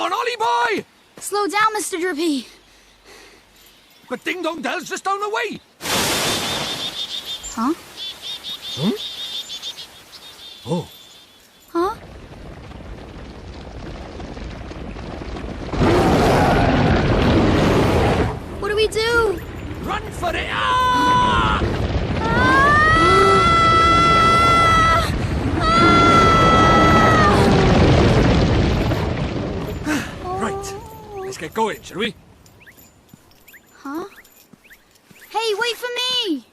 on, Ollie boy! Slow down, Mr. Drippy. But Ding Dong Dell's just down the way. Huh? Huh? Oh. Huh? What do we do? Run for it! Ah! Right. Let's get going, shall we? Huh? Hey, wait for me!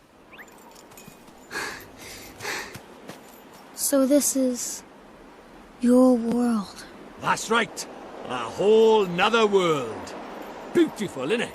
So this is your world. That's right. A whole nother world. Beautiful, innit?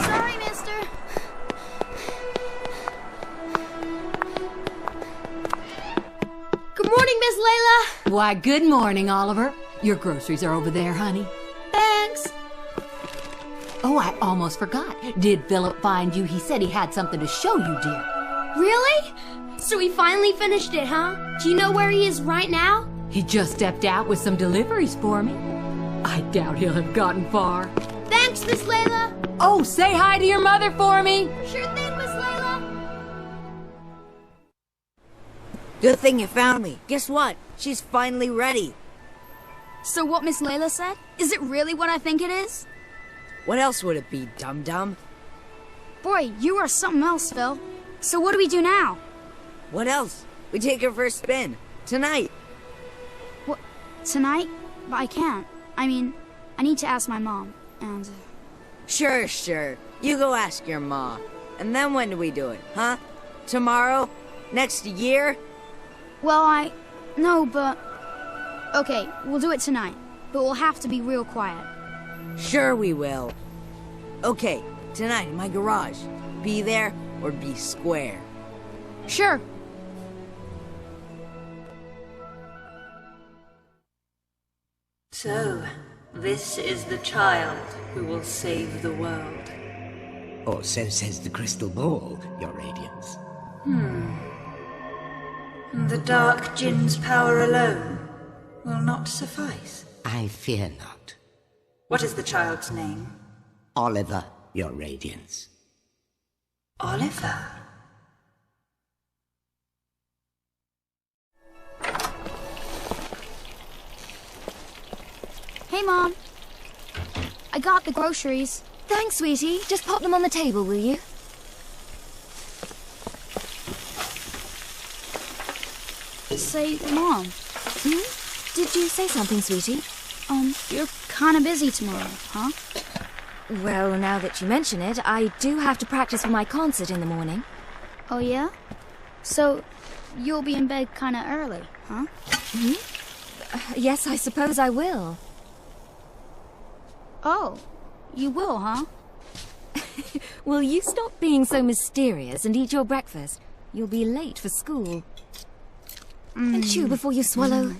Sorry, mister. Good morning, Miss Layla. Why, good morning, Oliver. Your groceries are over there, honey. Thanks. Oh, I almost forgot. Did Philip find you? He said he had something to show you, dear. Really? So he finally finished it, huh? Do you know where he is right now? He just stepped out with some deliveries for me. I doubt he'll have gotten far. Thanks, Miss Layla. Oh, say hi to your mother for me. Sure thing, Miss Layla. Good thing you found me. Guess what? She's finally ready. So what Miss Layla said? Is it really what I think it is? What else would it be, dum-dum? Boy, you are something else, Phil. So what do we do now? What else? We take her for a spin. Tonight. What? Tonight? But I can't. I mean, I need to ask my mom, and... Sure. You go ask your ma. And then when do we do it, huh? Tomorrow? Next year? Well, No, but... Okay, we'll do it tonight. But we'll have to be real quiet. Sure we will. Okay, tonight in my garage. Be there or be square. Sure. So, this is the child who will save the world. Or so says the crystal ball, Your Radiance. The Dark Jinn's power alone will not suffice. I fear not. What is the child's name? Oliver, Your Radiance. Oliver. Hey, Mom. I got the groceries. Thanks, sweetie. Just pop them on the table, will you? Say, Mom. Did you say something, sweetie? You're kinda busy tomorrow, huh? Well, now that you mention it, I do have to practice for my concert in the morning. Oh, yeah? So, you'll be in bed kinda early, huh? Yes, I suppose I will. Oh, you will, huh? Will you stop being so mysterious and eat your breakfast? You'll be late for school. And chew before you swallow.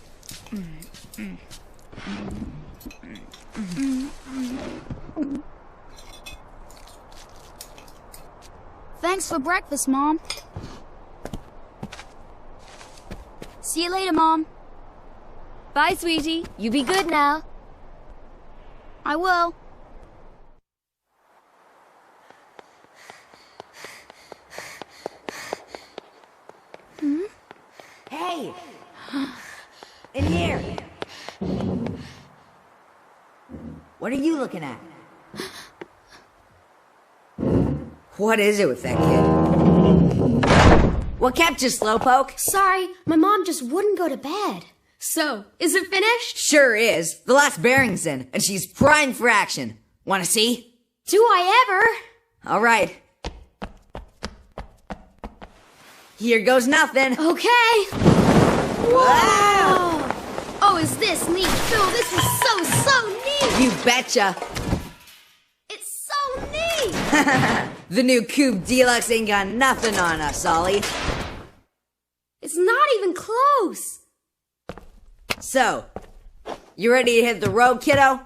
Thanks for breakfast, Mom. See you later, Mom. Bye, sweetie. You be good now. I will. Hey! In here! What are you looking at? What is it with that kid? What kept you, Slowpoke? Sorry, my mom just wouldn't go to bed. So, is it finished? Sure is. The last bearing's in, and she's primed for action. Wanna see? Do I ever? All right. Here goes nothing. Okay. Wow! Oh, is this neat, Phil? This is so neat! You betcha. It's so neat! The new Coupe Deluxe ain't got nothing on us, Ollie. It's not even close! So, you ready to hit the road, kiddo?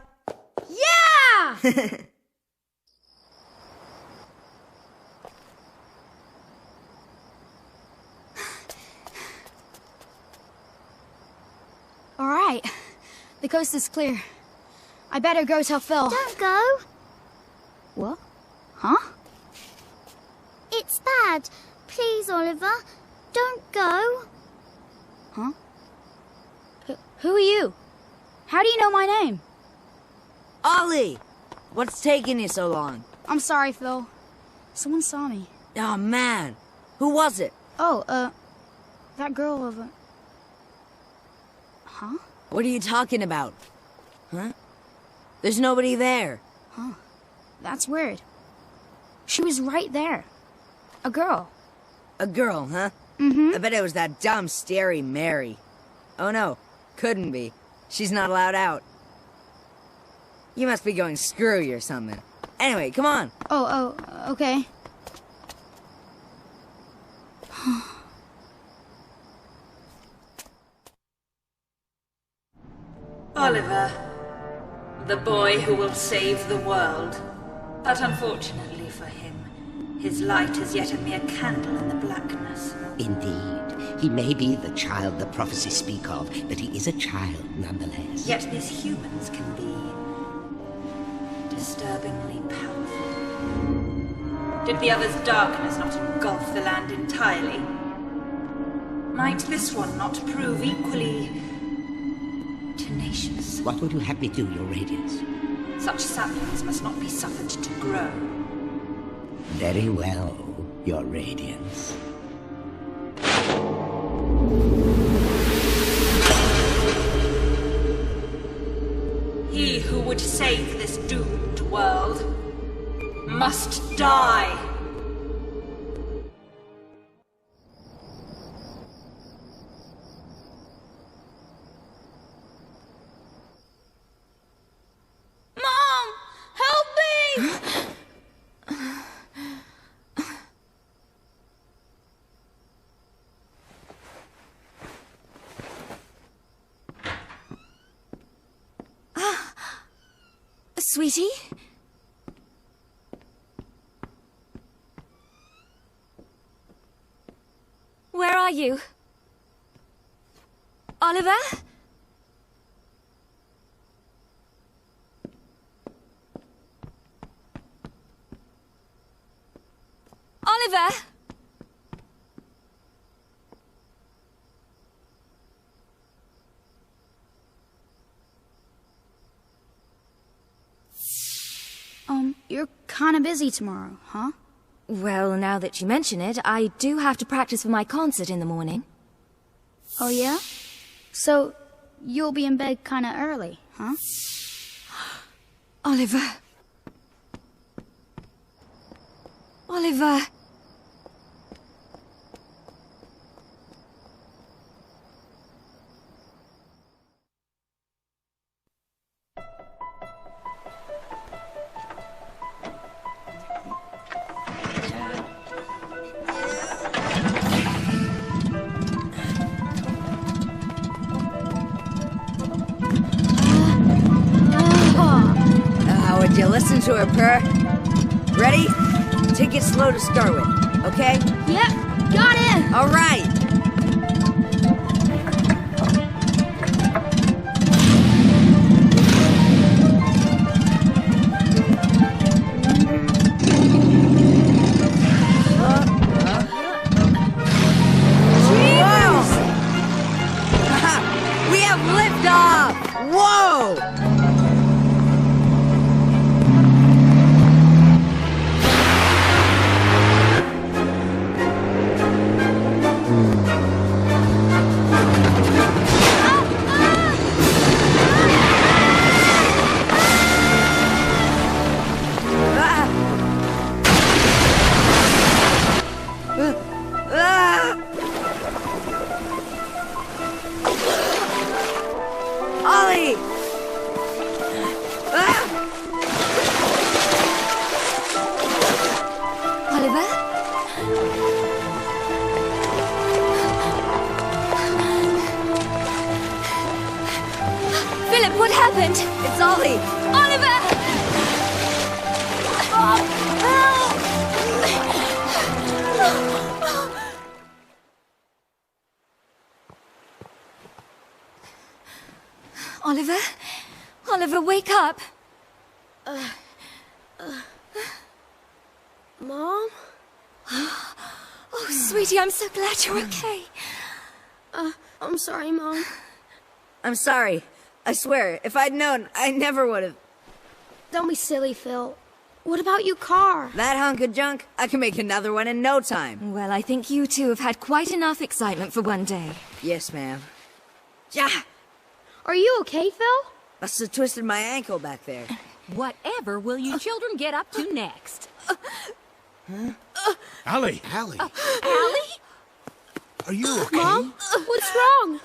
Yeah! All right. The coast is clear. I better go tell Phil. Don't go. What? Huh? It's bad. Please, Oliver. Don't go. Huh? Who are you? How do you know my name? Ollie! What's taking you so long? I'm sorry, Phil. Someone saw me. Oh, man. Who was it? Oh, that girl over... Huh? What are you talking about? Huh? There's nobody there. Huh. That's weird. She was right there. A girl. A girl, huh? Mm-hmm. I bet it was that dumb, starey Mary. Oh no, couldn't be. She's not allowed out. You must be going screwy or something. Anyway, come on. Oh, okay. Oliver, the boy who will save the world. But unfortunately for him, his light is yet a mere candle in the blackness. Indeed. He may be the child the prophecies speak of, but he is a child nonetheless. Yet these humans can be disturbingly powerful. Did the other's darkness not engulf the land entirely? Might this one not prove equally tenacious? What would you have me do, Your Radiance? Such saplings must not be suffered to grow. Very well, Your Radiance. He who would save this doomed world must die. Mom! Help me! Sweetie? Where are you? Oliver? Oliver? You're kinda busy tomorrow, huh? Well, now that you mention it, I do have to practice for my concert in the morning. Oh, yeah? So, you'll be in bed kinda early, huh? Oliver. Oliver. Would you listen to her purr? Ready? Take it slow to start with, okay? Yep, got it! All right! Whoa! We have liftoff! Whoa! Ollie! Oliver? Philip, what happened? It's Ollie! Oliver! Oliver? Oliver, wake up! Mom? Oh, sweetie, I'm so glad you're okay. I'm sorry, Mom. I'm sorry. I swear, if I'd known, I never would have. Don't be silly, Phil. What about your car? That hunk of junk, I can make another one in no time. Well, I think you two have had quite enough excitement for one day. Yes, ma'am. Yeah, Are you okay, Phil? must have twisted my ankle back there. Whatever will you children get up to next? Allie! Allie, Allie? are you okay? Mom? What's wrong?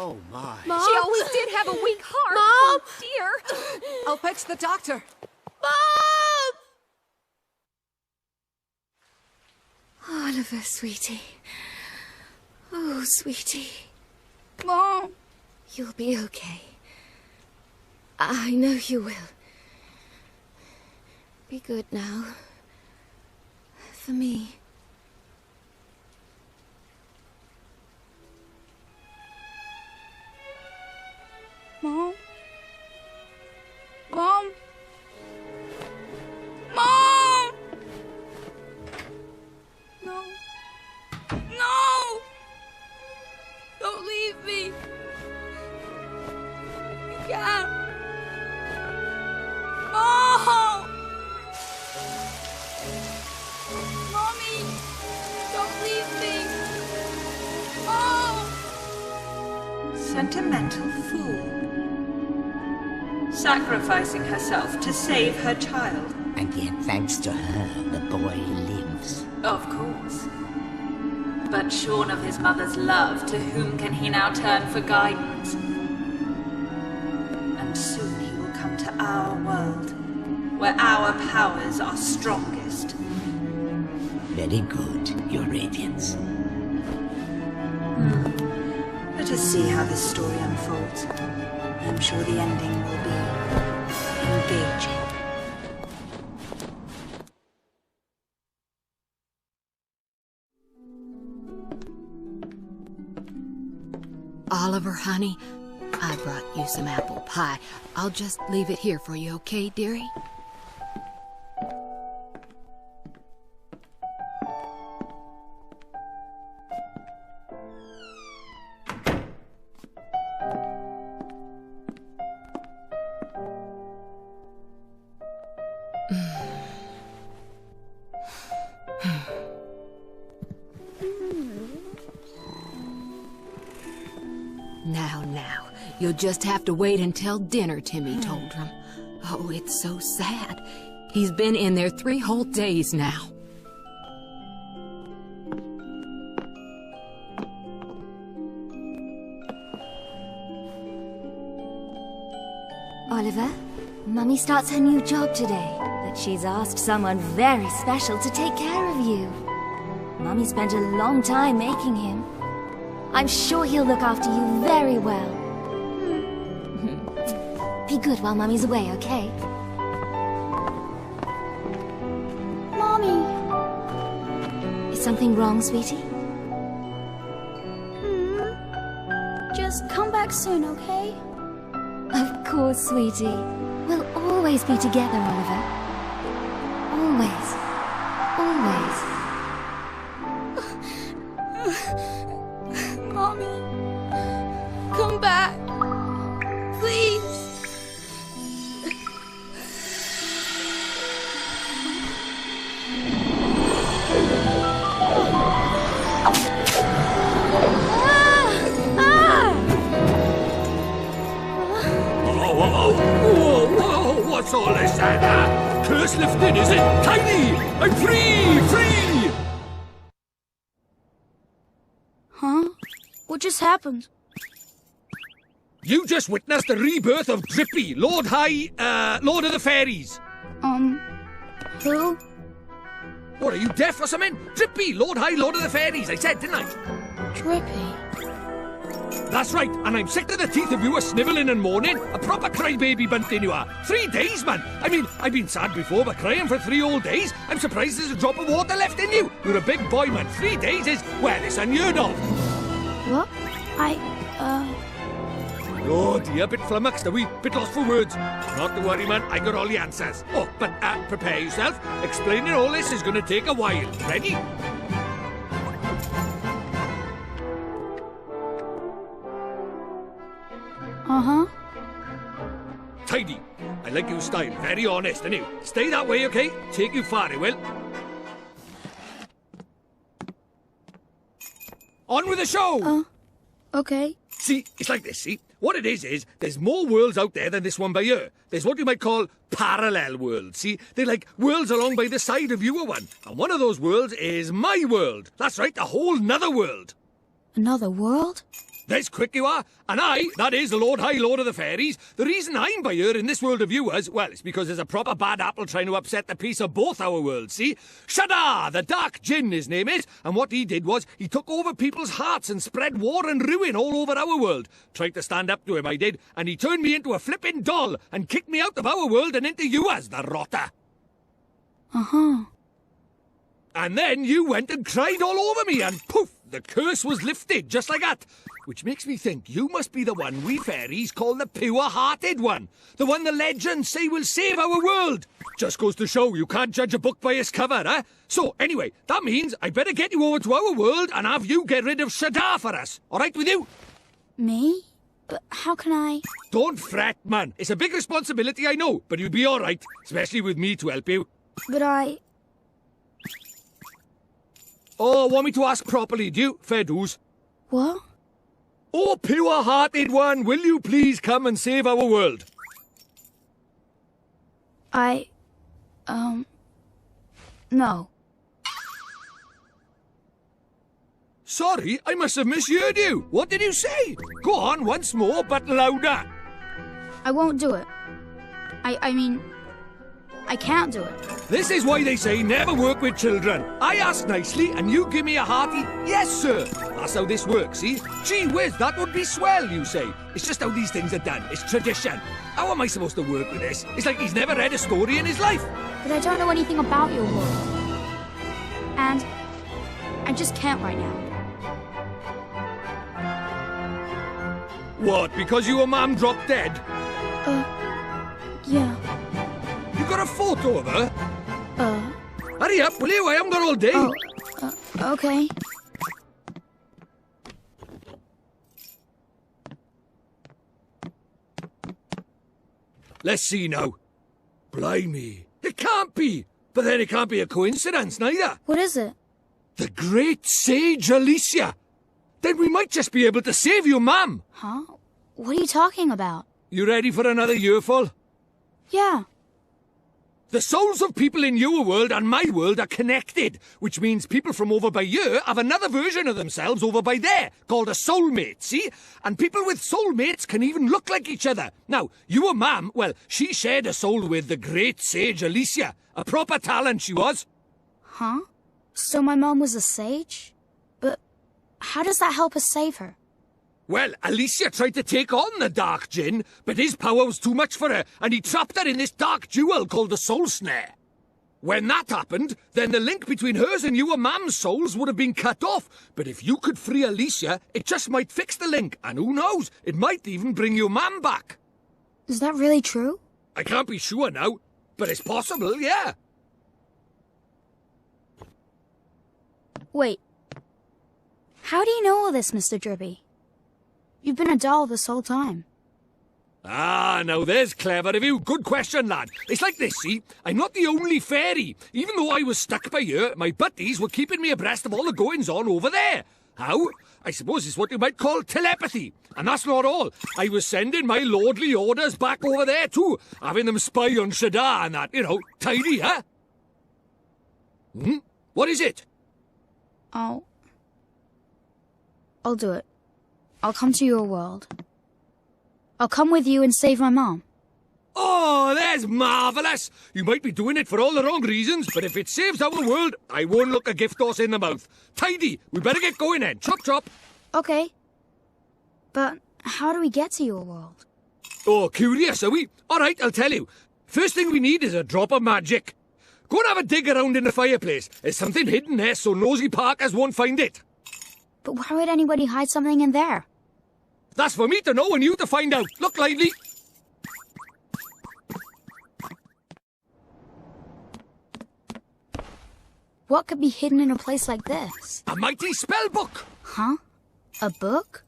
Oh, my. Mom? She always did have a weak heart. Mom? Oh, dear. I'll fetch the doctor. Mom! Oliver, sweetie. Oh, sweetie. Mom! You'll be okay. I know you will. Be good now. For me. Mom? Mom? Mom! No. No! Don't leave me! You can't! Mom! Mommy! Don't leave me! Mom! Sentimental fool. Sacrificing herself to save her child. And yet, thanks to her, the boy lives. Of course. But shorn of his mother's love, to whom can he now turn for guidance? And soon he will come to our world, where our powers are strongest. Very good, Your Radiance. Let us see how this story unfolds. I'm sure the ending will be engaging. Oliver, honey, I brought you some apple pie. I'll just leave it here for you, okay, dearie? Now. You'll just have to wait until dinner, Timmy told him. Oh, it's so sad. He's been in there 3 whole days now. Oliver, Mummy starts her new job today, but she's asked someone very special to take care of you. Mummy spent a long time making him. I'm sure he'll look after you very well. Be good while Mummy's away, okay? Mommy! Is something wrong, sweetie? Just come back soon, okay? Of course, sweetie. We'll always be together, Oliver. Always. Always. Mommy, come back. Please. Whoa, what's all this, Santa? Curse lifted, is it? Tiny! I'm free! Free! Huh? What just happened? You just witnessed the rebirth of Drippy, Lord of the Fairies. Who? What, are you deaf or something? Drippy, Lord of the Fairies, I said, didn't I? Drippy. That's right, and I'm sick to the teeth of you a snivelling and moaning. A proper crybaby bunting you are. 3 days, man. I mean, I've been sad before, but crying for 3 whole days? I'm surprised there's a drop of water left in you. You're a big boy, man. 3 days is, well, it's unheard of. What? Oh dear, bit flummoxed, a wee bit lost for words. Not to worry, man, I got all the answers. Oh, but prepare yourself. Explaining all this is gonna take a while. Ready? Uh-huh. Tidy. I like your style, very honest, and you. Stay that way, okay? Take you far, it will. On with the show! Okay. See, it's like this, see? What it is there's more worlds out there than this one by here. There's what you might call parallel worlds, see? They're like worlds along by the side of your one. And one of those worlds is my world. That's right, a whole nother world. Another world? There's quick you are. And that is the Lord of the Fairies. The reason I'm by here in this world of yours, well, it's because there's a proper bad apple trying to upset the peace of both our worlds, see? Shadar, the Dark Djinn, his name is. And what he did was, he took over people's hearts and spread war and ruin all over our world. Tried to stand up to him, I did. And he turned me into a flipping doll and kicked me out of our world and into yours, the rotter. Uh-huh. And then you went and cried all over me, and poof, the curse was lifted, just like that. Which makes me think you must be the one we fairies call the pure-hearted one. The one the legends say will save our world. Just goes to show you can't judge a book by its cover, eh? So, anyway, that means I better get you over to our world and have you get rid of Shadar for us. All right with you? Me? But how can I... Don't fret, man. It's a big responsibility, I know, but you'll be all right, especially with me to help you. But I... Oh, want me to ask properly, do you? Fair dues. What? Oh, pure-hearted one, will you please come and save our world? No. Sorry, I must have misheard you. What did you say? Go on once more, but louder. I won't do it. I mean... I can't do it. This is why they say never work with children. I ask nicely, and you give me a hearty, yes, sir. That's how this works, see? Gee whiz, that would be swell, you say. It's just how these things are done. It's tradition. How am I supposed to work with this? It's like he's never read a story in his life. But I don't know anything about your world. And... I just can't right now. What, because your mum dropped dead? Yeah. You got a photo of her? Hurry up, will you? I haven't got all day. Okay. Let's see now. Blimey. It can't be. But then it can't be a coincidence, neither. What is it? The great sage Alicia. Then we might just be able to save you, ma'am. Huh? What are you talking about? You ready for another earful? Yeah. The souls of people in your world and my world are connected, which means people from over by here have another version of themselves over by there, called a soulmate, see? And people with soulmates can even look like each other. Now, your mum, well, she shared a soul with the great sage Alicia. A proper talent she was. Huh? So my mom was a sage? But how does that help us save her? Well, Alicia tried to take on the Dark Djinn, but his power was too much for her, and he trapped her in this dark jewel called the Soul Snare. When that happened, then the link between hers and your mam's souls would have been cut off. But if you could free Alicia, it just might fix the link, and who knows, it might even bring your mam back. Is that really true? I can't be sure now, but it's possible, yeah. Wait. How do you know all this, Mr. Drippy? You've been a doll this whole time. Ah, now there's clever of you. Good question, lad. It's like this, see? I'm not the only fairy. Even though I was stuck by here, my buddies were keeping me abreast of all the goings-on over there. How? I suppose it's what you might call telepathy. And that's not all. I was sending my lordly orders back over there too, having them spy on Shadar and that, you know, tidy, huh? What is it? I'll do it. I'll come to your world. I'll come with you and save my mom. Oh, that's marvellous! You might be doing it for all the wrong reasons, but if it saves our world, I won't look a gift horse in the mouth. Tidy! We better get going then. Chop chop! Okay. But how do we get to your world? Oh, curious, are we? Alright, I'll tell you. First thing we need is a drop of magic. Go and have a dig around in the fireplace. There's something hidden there so nosy Parkers won't find it. But why would anybody hide something in there? That's for me to know and you to find out. Look lively. What could be hidden in a place like this? A mighty spell book. Huh? A book?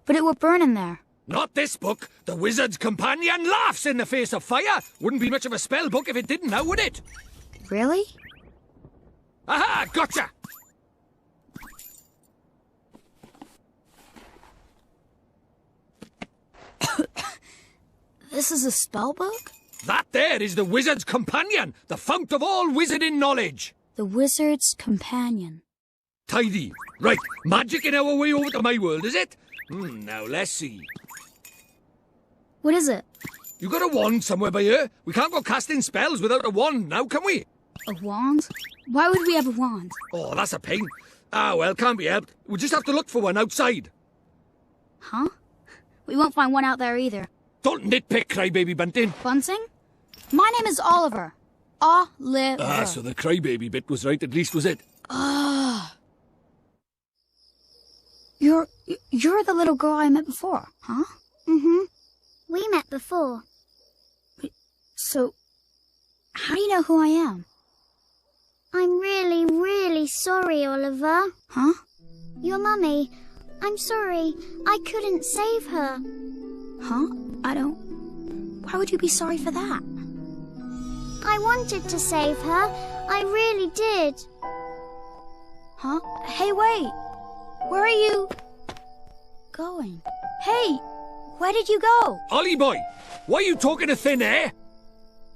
But it would burn in there. Not this book. The Wizard's Companion laughs in the face of fire. Wouldn't be much of a spell book if it didn't now, would it? Really? Aha, gotcha. This is a spell book? That there is the Wizard's Companion, the fount of all wizarding knowledge. The Wizard's Companion. Tidy. Right, magic in our way over to my world, is it? Now let's see. What is it? You got a wand somewhere by here? We can't go casting spells without a wand now, can we? A wand? Why would we have a wand? Oh, that's a pain. Ah, well, can't be helped. We'll just have to look for one outside. Huh? We won't find one out there either. Don't nitpick, Crybaby Bunting. Bunting? My name is Oliver. Oliver. Ah, so the Crybaby bit was right, at least, was it? You're the little girl I met before, huh? Mm-hmm. We met before. So, how do you know who I am? I'm really, really sorry, Oliver. Huh? Your mummy. I'm sorry. I couldn't save her. Huh? Why would you be sorry for that? I wanted to save her. I really did. Huh? Hey, wait! Where are you going? Hey! Where did you go? Ollie boy, why are you talking to thin air?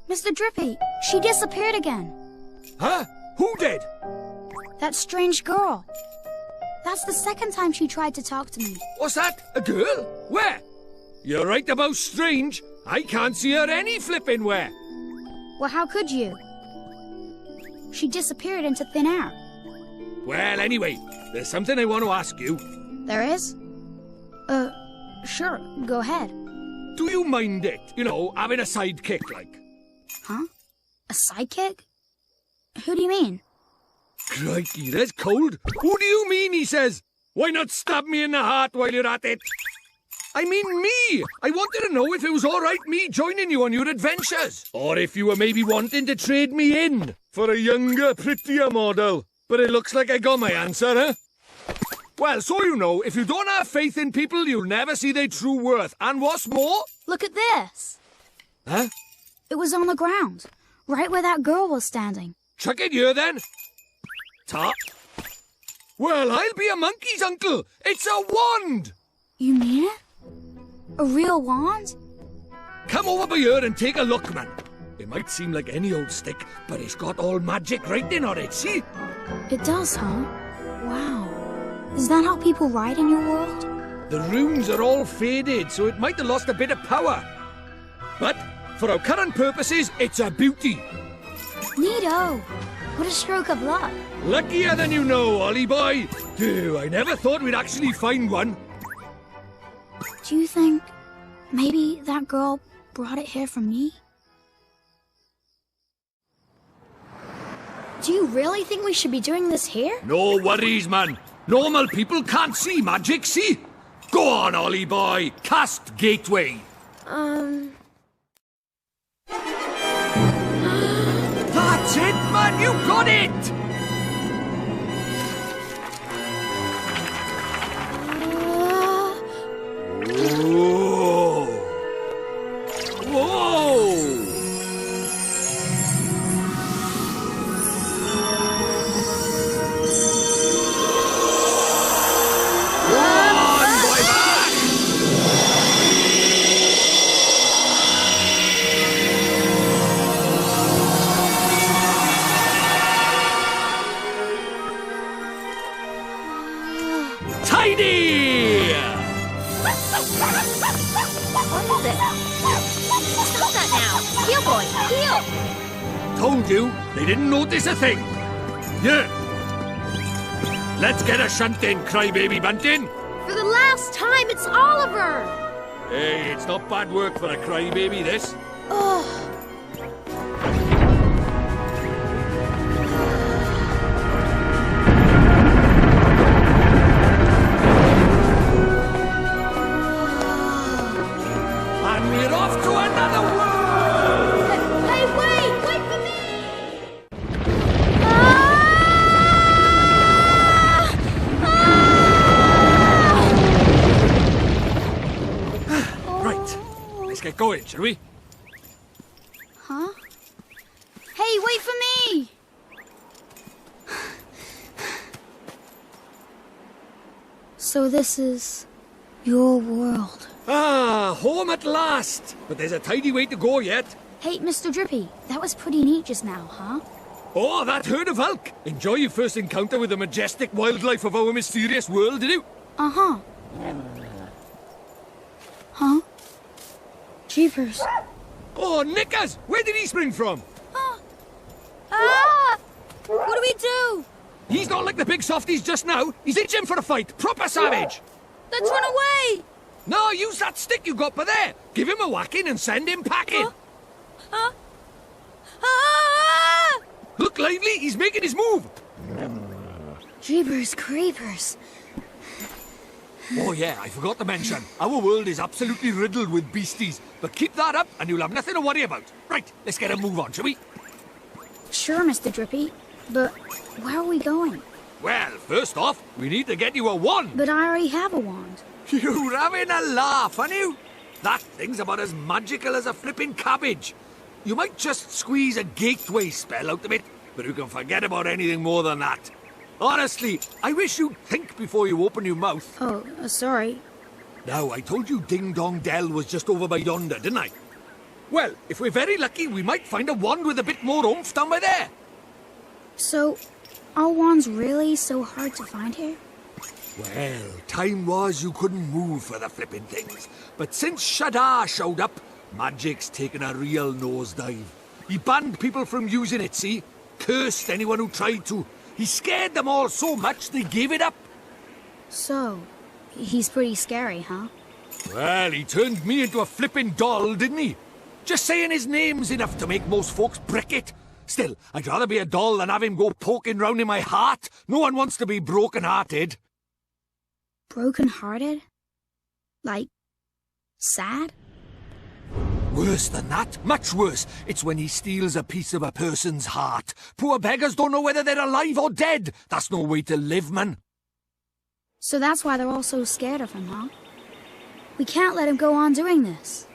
Mr. Drippy, she disappeared again. Huh? Who did? That strange girl. That's the second time she tried to talk to me. What's that? A girl? Where? You're right about strange. I can't see her any flipping where. Well, how could you? She disappeared into thin air. Well, anyway, there's something I want to ask you. There is? Sure, go ahead. Do you mind it? You know, having a sidekick, like? Huh? A sidekick? Who do you mean? Crikey, that's cold. Who do you mean, he says? Why not stab me in the heart while you're at it? I mean me! I wanted to know if it was alright me joining you on your adventures. Or if you were maybe wanting to trade me in for a younger, prettier model. But it looks like I got my answer, huh? Well, so you know, if you don't have faith in people, you'll never see their true worth. And what's more... Look at this! Huh? It was on the ground, right where that girl was standing. Chuck it here, then. Top. Well, I'll be a monkey's uncle. It's a wand! You mean it? A real wand? Come over by here and take a look, man. It might seem like any old stick, but it's got all magic writing on it, see? It does, huh? Wow. Is that how people write in your world? The runes are all faded, so it might have lost a bit of power. But for our current purposes, it's a beauty. Neato. What a stroke of luck. Luckier than you know, Ollie boy. Phew, I never thought we'd actually find one. Do you think maybe that girl brought it here for me? Do you really think we should be doing this here? No worries, man. Normal people can't see magic, see? Go on, Ollie boy. Cast Gateway. That's it, man. You got it. Whoa. Whoa. Tidy! What is it? Stop that now! Heel, boy! Heel! Told you, they didn't notice a thing. Yeah. Let's get a shunt in, crybaby bunting. For the last time, it's Oliver! Hey, it's not bad work for a crybaby, this. Ugh. And we're off to another world! Hey, wait! Wait for me! Right, let's get going, shall we? Huh? Hey, wait for me! So this is your world. Ah, home at last! But there's a tidy way to go yet. Hey, Mr. Drippy, that was pretty neat just now, huh? Oh, that herd of Hulk! Enjoy your first encounter with the majestic wildlife of our mysterious world, did you? Uh-huh. Huh? Jeepers. Oh, Nickers! Where did he spring from? Ah! What do we do? He's not like the big softies just now. He's itching for a fight. Proper savage. Let's run away! No, use that stick you got by there. Give him a whacking and send him packing. Ah! Look lively, he's making his move. Jeepers creepers. Oh yeah, I forgot to mention. Our world is absolutely riddled with beasties. But keep that up and you'll have nothing to worry about. Right, let's get a move on, shall we? Sure, Mr. Drippy. But where are we going? Well, first off, we need to get you a wand. But I already have a wand. You're having a laugh, aren't you? That thing's about as magical as a flipping cabbage. You might just squeeze a gateway spell out of it, but you can forget about anything more than that. Honestly, I wish you'd think before you open your mouth. Oh, sorry. Now, I told you Ding Dong Dell was just over by yonder, didn't I? Well, if we're very lucky, we might find a wand with a bit more oomph down by there. So, are wands really so hard to find here? Well, time was you couldn't move for the flipping things. But since Shadar showed up, magic's taken a real nosedive. He banned people from using it, see? Cursed anyone who tried to. He scared them all so much they gave it up. So, he's pretty scary, huh? Well, he turned me into a flipping doll, didn't he? Just saying his name's enough to make most folks brick it. Still, I'd rather be a doll than have him go poking round in my heart. No one wants to be broken-hearted. Broken-hearted? Like, sad? Worse than that, much worse. It's when he steals a piece of a person's heart. Poor beggars don't know whether they're alive or dead. That's no way to live, man. So that's why they're all so scared of him, huh? We can't let him go on doing this.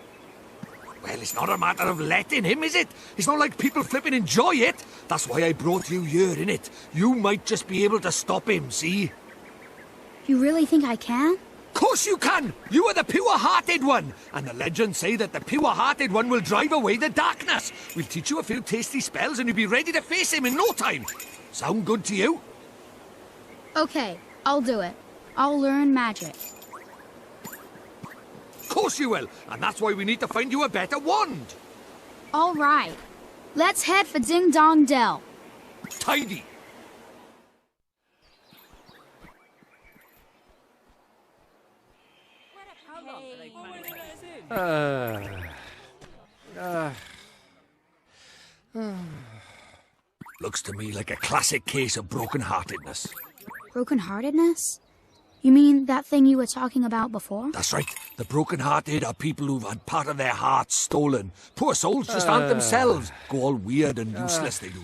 Well, it's not a matter of letting him, is it? It's not like people flipping enjoy it. That's why I brought you here, innit? You might just be able to stop him, see? You really think I can? Course you can! You are the pure-hearted one! And the legends say that the pure-hearted one will drive away the darkness. We'll teach you a few tasty spells and you'll be ready to face him in no time. Sound good to you? Okay, I'll do it. I'll learn magic. Course you will, and that's why we need to find you a better wand. All right. Let's head for Ding Dong Dell. Tidy. Looks to me like a classic case of broken-heartedness. Broken-heartedness? You mean that thing you were talking about before? That's right. The broken-hearted are people who've had part of their hearts stolen. Poor souls just aren't themselves. Go all weird and useless, they do.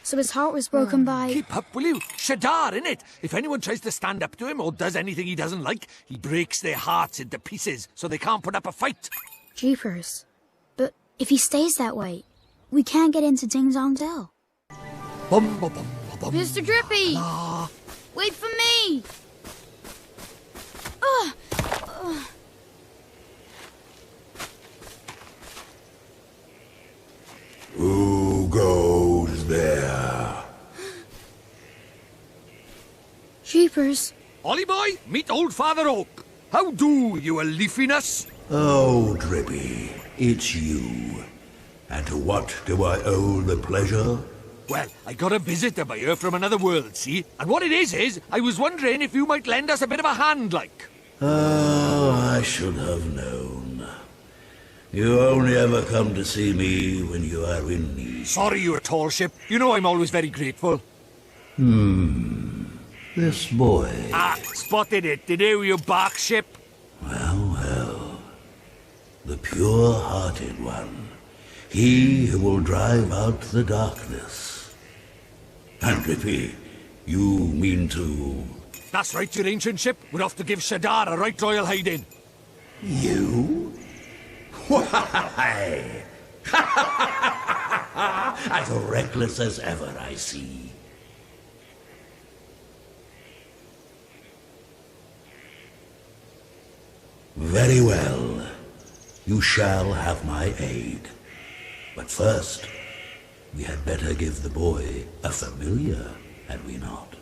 So his heart was broken by... Keep up, will you? Shadar, innit? If anyone tries to stand up to him or does anything he doesn't like, he breaks their hearts into pieces so they can't put up a fight. Jeepers. But if he stays that way, we can't get into Ding Dong Dell. Bum, bum, bum, bum. Mr. Drippy! Ah. Wait for me! Who goes there? Jeepers. Ollie boy, meet old Father Oak. How do, you a leafiness? Oh, Drippy, it's you. And to what do I owe the pleasure? Well, I got a visitor by here from another world, see? And what it is, I was wondering if you might lend us a bit of a hand, like. Oh, I should have known. You only ever come to see me when you are in need. Sorry, your tall ship. You know I'm always very grateful. This boy. Ah, spotted it, did you bark ship? Well. The pure-hearted one. He who will drive out the darkness. And Drippy, you mean to... That's right, your ancient ship. We're off to give Shadar a right royal hiding. You? Why? As reckless as ever, I see. Very well. You shall have my aid. But first, we had better give the boy a familiar, had we not?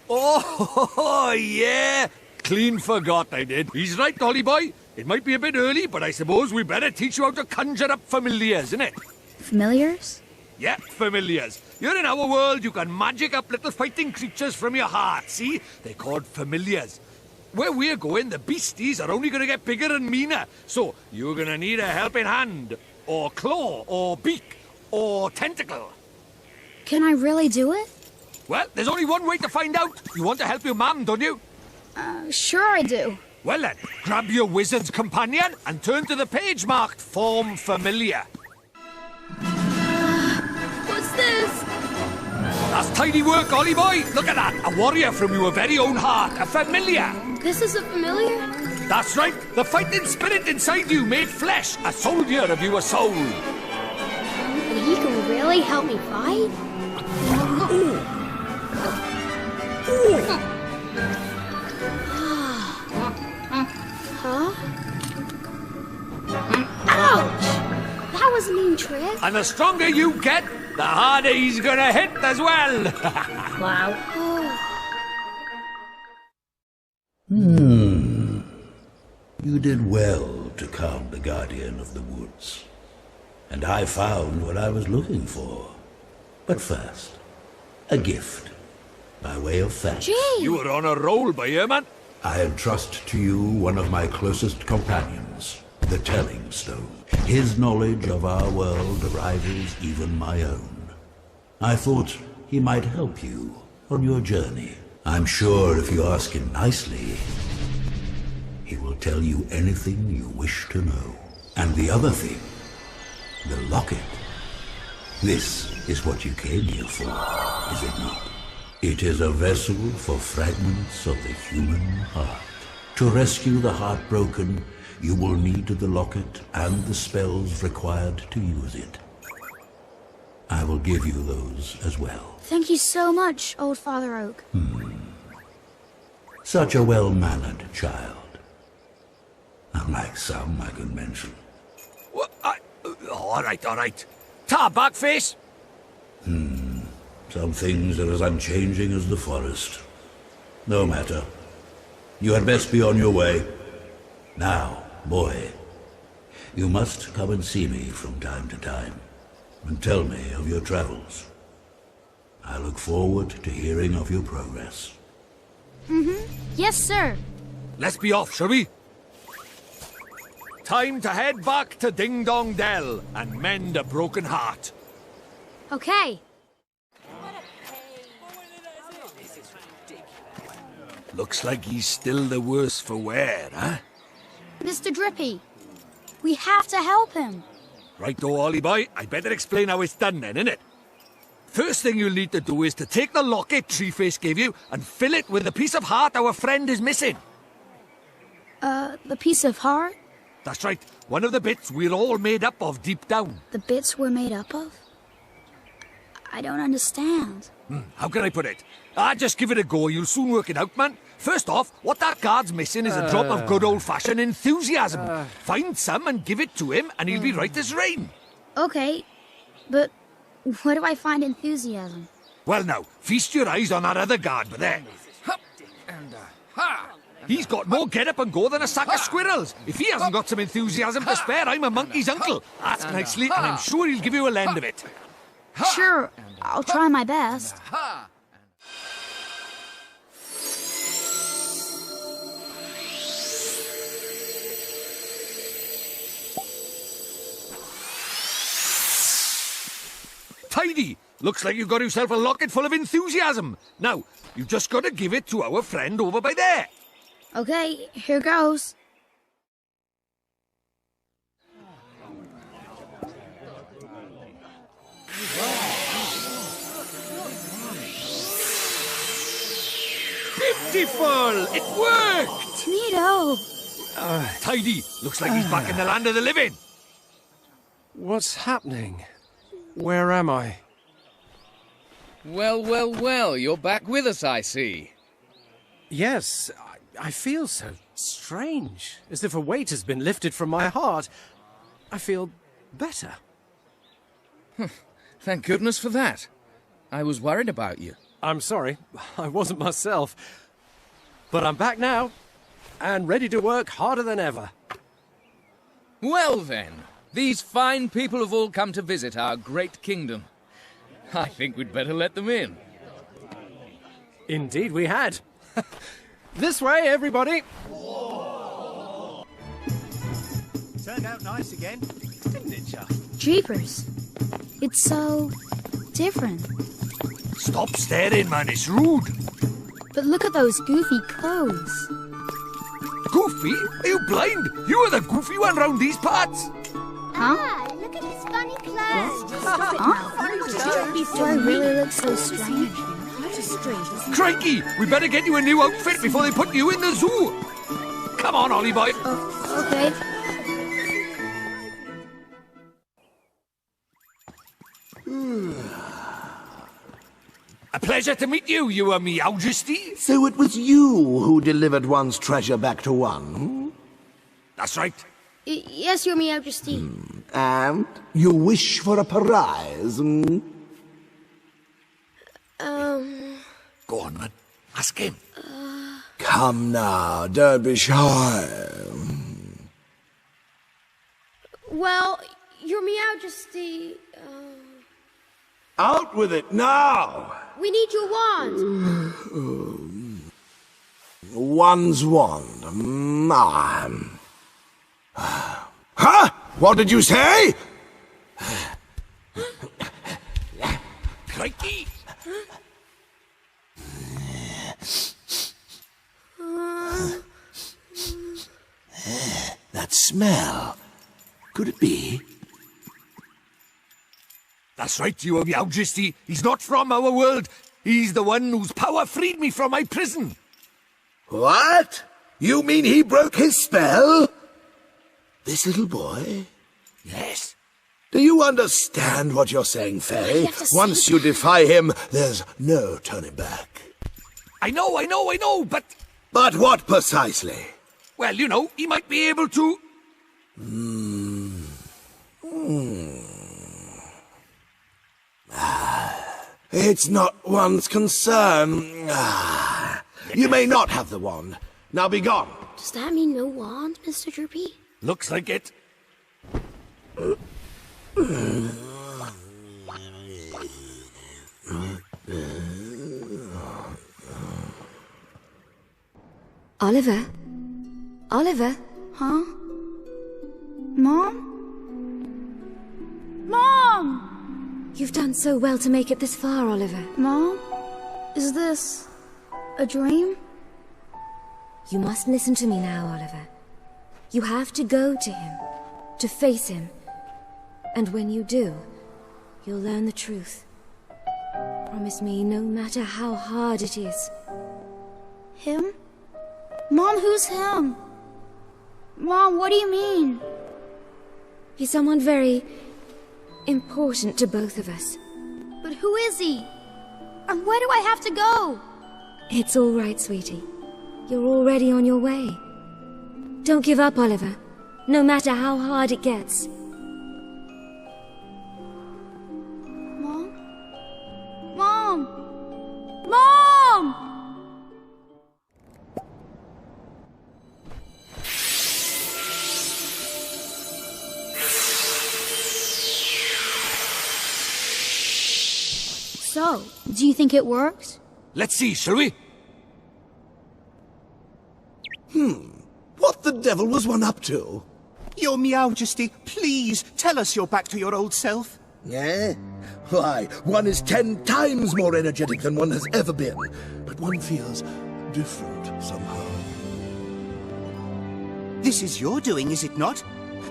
Oh, yeah. Clean forgot I did. He's right, Ollie boy. It might be a bit early, but I suppose we better teach you how to conjure up familiars, innit? Familiars? Yeah, familiars. You're in our world, you can magic up little fighting creatures from your heart, see? They're called familiars. Where we're going, the beasties are only going to get bigger and meaner. So, you're going to need a helping hand, or claw, or beak, or tentacle. Can I really do it? Well, there's only one way to find out. You want to help your mum, don't you? Sure I do. Well then, grab your wizard's companion and turn to the page marked Form Familiar. What's this? That's tidy work, Ollie boy. Look at that. A warrior from your very own heart. A familiar. This is a familiar? That's right. The fighting spirit inside you made flesh. A soldier of your soul. And he can really help me fight? Huh? Ouch! That was a mean trick. And the stronger you get, the harder he's gonna hit as well. Wow. You did well to calm the Guardian of the Woods. And I found what I was looking for. But first, a gift, by way of thanks. Gee! You were on a roll by here, man. I entrust to you one of my closest companions, the Telling Stone. His knowledge of our world rivals even my own. I thought he might help you on your journey. I'm sure if you ask him nicely, he will tell you anything you wish to know. And the other thing, the locket. This is what you came here for, is it not? It is a vessel for fragments of the human heart. To rescue the heartbroken, you will need the locket and the spells required to use it. I will give you those as well. Thank you so much, Old Father Oak. Such a well-mannered child. Unlike some I can mention. All right. Ta, Backface! Some things are as unchanging as the forest. No matter. You had best be on your way. Now, boy, you must come and see me from time to time, and tell me of your travels. I look forward to hearing of your progress. Yes, sir. Let's be off, shall we? Time to head back to Ding Dong Dell and mend a broken heart. Okay. Looks like he's still the worse for wear, huh? Mr. Drippy, we have to help him. Right-o, Ollie boy, I better explain how it's done then, innit? First thing you'll need to do is to take the locket Treeface gave you and fill it with the piece of heart our friend is missing. The piece of heart? That's right, one of the bits we're all made up of deep down. The bits we're made up of? I don't understand. How can I put it? Just give it a go, you'll soon work it out, man. First off, what that guard's missing is a drop of good old-fashioned enthusiasm. Find some and give it to him, and he'll be right as rain. Okay, but where do I find enthusiasm? Well now, feast your eyes on that other guard, but there. He's got more get-up and go than a sack of squirrels. If he hasn't got some enthusiasm to spare, I'm a monkey's uncle. Ask nicely, and I'm sure he'll give you a lend of it. Sure, I'll try my best. Tidy! Looks like you've got yourself a locket full of enthusiasm. Now, you've just got to give it to our friend over by there. Okay, here goes. Beautiful! It worked! Neato. Tidy! Looks like he's back in the land of the living. What's happening? Where am I? Well, you're back with us, I see. Yes, I feel so strange, as if a weight has been lifted from my heart. I feel better. Thank goodness for that. I was worried about you. I'm sorry, I wasn't myself. But I'm back now, and ready to work harder than ever. Well then, these fine people have all come to visit our great kingdom. I think we'd better let them in. Indeed we had. This way, everybody! Turned out nice again, didn't it, Chuck? Jeepers. It's so different. Stop staring, man, it's rude. But look at those goofy clothes. Goofy? Are you blind? You are the goofy one round these parts. Huh? Look at his funny clothes. Do I really look so strange? Crikey, we better get you a new outfit before they put you in the zoo. Come on, Ollie boy. Okay. A pleasure to meet you, you Meowjesty. So it was you who delivered one's treasure back to one? That's right. Yes, Your Majesty. And you wish for a prize? Go on, man. Ask him. Come now, don't be shy. Well, Your Majesty, Out with it now! we need your wand. One's wand. Huh? What did you say? Crikey! That smell. Could it be? That's right, you Meowjesty. He's not from our world. He's the one whose power freed me from my prison. What? You mean he broke his spell? This little boy? Yes. Do you understand what you're saying, Faye? Once you defy him, there's no turning back. I know, but But what precisely? Well, you know, he might be able to... It's not one's concern. You may not have the wand. Now be gone. Does that mean no wand, Mr. Droopy? Looks like it. Oliver? Oliver? Huh? Mom? Mom! You've done so well to make it this far, Oliver. Mom? Is this... a dream? You must listen to me now, Oliver. You have to go to him, to face him. And when you do, you'll learn the truth. Promise me, no matter how hard it is. Him? Mom, who's him? Mom, what do you mean? He's someone very important to both of us. But who is he? And where do I have to go? It's all right, sweetie. You're already on your way. Don't give up, Oliver, no matter how hard it gets. Mom? Mom! Mom! So, do you think it works? Let's see, shall we? What the devil was one up to? Your Meowjesty, please tell us you're back to your old self. Eh? Why, one is 10 times more energetic than one has ever been. But one feels different somehow. This is your doing, is it not?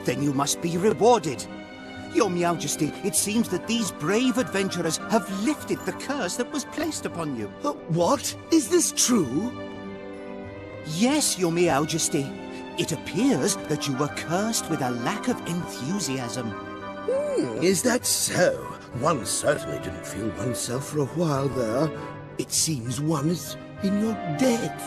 Then you must be rewarded. Your Meowjesty, it seems that these brave adventurers have lifted the curse that was placed upon you. What? Is this true? Yes, Your Meowjesty. It appears that you were cursed with a lack of enthusiasm. Is that so? One certainly didn't feel oneself for a while there. It seems one is in your debt.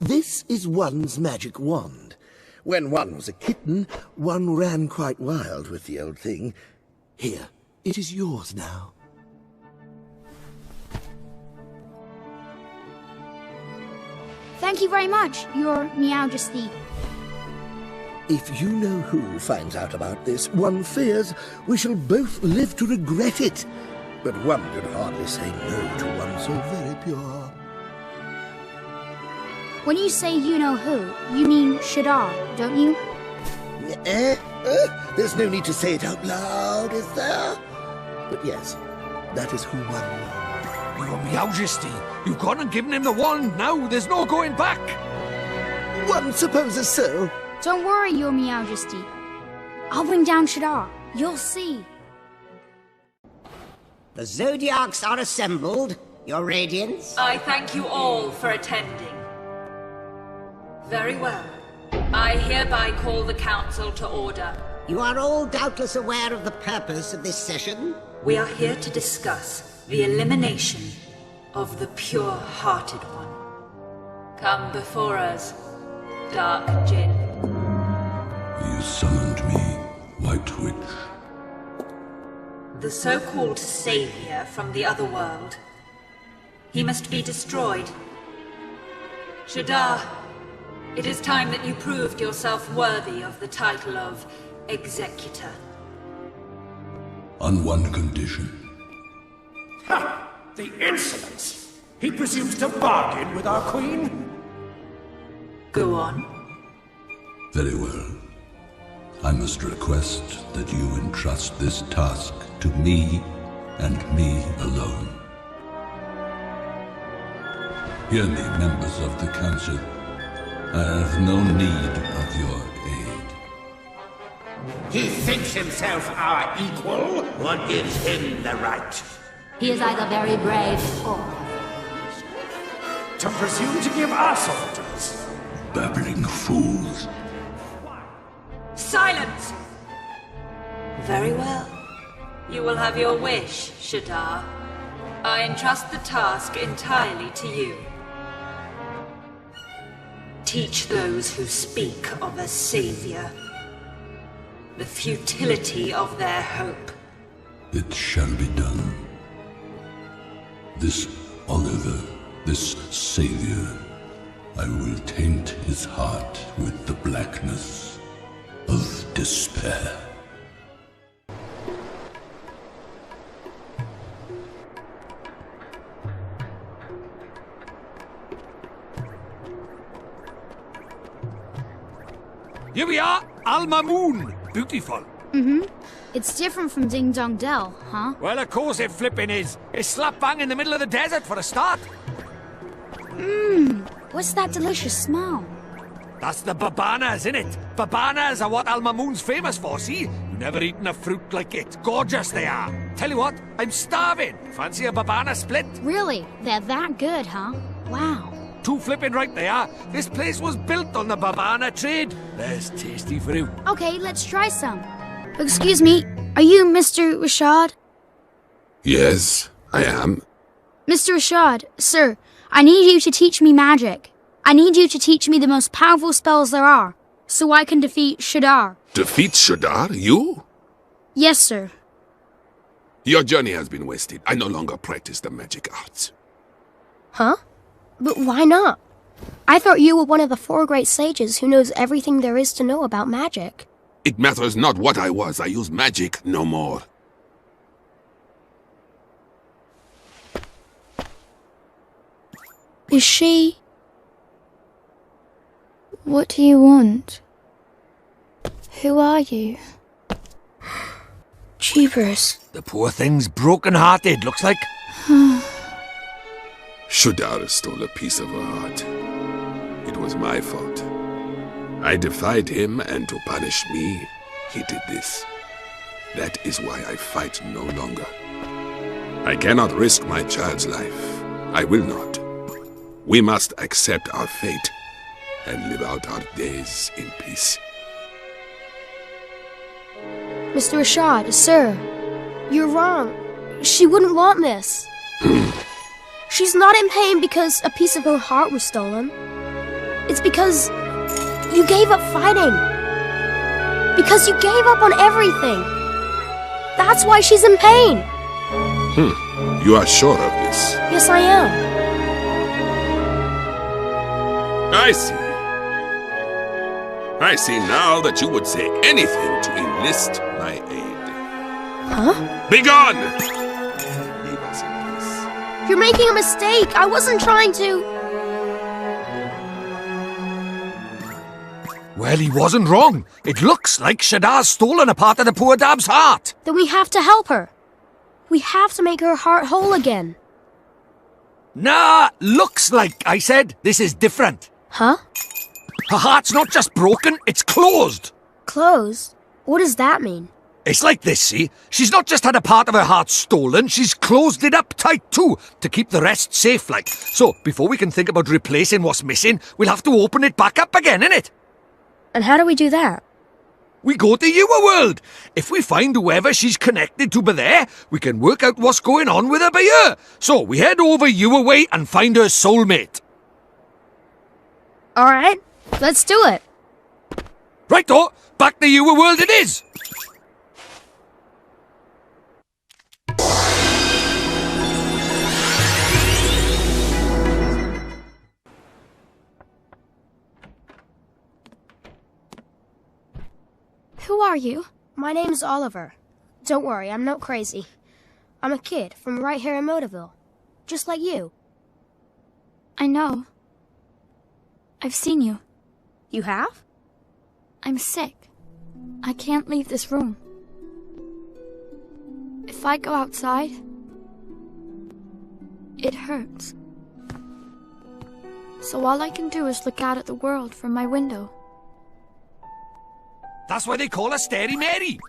This is one's magic wand. When one was a kitten, one ran quite wild with the old thing. Here, it is yours now. Thank you very much, Your Meowjesty. If you know who finds out about this, one fears we shall both live to regret it. But one could hardly say no to one so very pure. When you say you know who, you mean Shadar, don't you? There's no need to say it out loud, is there? But yes, that is who one knows. Your Meowjesty, you've gone and given him the wand now. There's no going back. One supposes so. Don't worry, Your Meowjesty. I'll bring down Shadar. You'll see. The Zodiacs are assembled, Your Radiance. I thank you all for attending. Very well. I hereby call the Council to order. You are all doubtless aware of the purpose of this session. We are here to discuss the elimination of the pure-hearted one. Come before us, Dark Djinn. You summoned me, White Witch. The so-called savior from the other world. He must be destroyed. Shadar, it is time that you proved yourself worthy of the title of Executor. On one condition. Ha! The insolence! He presumes to bargain with our queen? Go on. Very well. I must request that you entrust this task to me and me alone. Hear me, members of the Council. I have no need of your aid. He thinks himself our equal? What gives him the right? He is either very brave or... to presume to give us orders? Babbling fools. Silence! Very well. You will have your wish, Shadar. I entrust the task entirely to you. Teach those who speak of a savior the futility of their hope. It shall be done. This Oliver, this savior, I will taint his heart with the blackness of despair. Here we are, Al Mamoon. Beautiful. Mm-hmm. It's different from Ding Dong Dell, huh? Well, of course it flipping is. It's slap bang in the middle of the desert for a start. What's that delicious smell? That's the babanas, innit? Babanas are what Al Mamoon's famous for, see? You never eaten a fruit like it. Gorgeous they are. Tell you what, I'm starving. Fancy a babana split? Really? They're that good, huh? Wow. Too flipping right they are. This place was built on the babana trade. There's tasty fruit. Okay, let's try some. Excuse me, are you Mr. Rashad? Yes, I am. Mr. Rashad, sir, I need you to teach me magic. I need you to teach me the most powerful spells there are, so I can defeat Shadar. Defeat Shadar? You? Yes, sir. Your journey has been wasted. I no longer practice the magic arts. Huh? But why not? I thought you were one of the 4 great sages who knows everything there is to know about magic. It matters not what I was. I use magic no more. Is she... What do you want? Who are you? Jeepers. The poor thing's broken-hearted, looks like. Shadar stole a piece of her heart. It was my fault. I defied him, and to punish me, he did this. That is why I fight no longer. I cannot risk my child's life. I will not. We must accept our fate and live out our days in peace. Mr. Rashad, sir, you're wrong. She wouldn't want this. She's not in pain because a piece of her heart was stolen. It's because you gave up fighting. Because you gave up on everything. That's why she's in pain. You are sure of this? Yes, I am. I see. I see now that you would say anything to enlist my aid. Huh? Begone! You're making a mistake. I wasn't trying to... Well, he wasn't wrong. It looks like Shadar's stolen a part of the poor dab's heart. Then we have to help her. We have to make her heart whole again. Nah, looks like, I said. This is different. Huh? Her heart's not just broken, it's closed. Closed? What does that mean? It's like this, see? She's not just had a part of her heart stolen, she's closed it up tight too, to keep the rest safe like. So, before we can think about replacing what's missing, we'll have to open it back up again, innit? And how do we do that? We go to your world. If we find whoever she's connected to by there, we can work out what's going on with her by here. So, we head over your way and find her soulmate. Alright, let's do it. Righto, back to your world it is. Who are you? My name's Oliver. Don't worry, I'm not crazy. I'm a kid from right here in Motorville. Just like you. I know. I've seen you. You have? I'm sick. I can't leave this room. If I go outside, it hurts. So all I can do is look out at the world from my window. That's why they call her Stary Mary.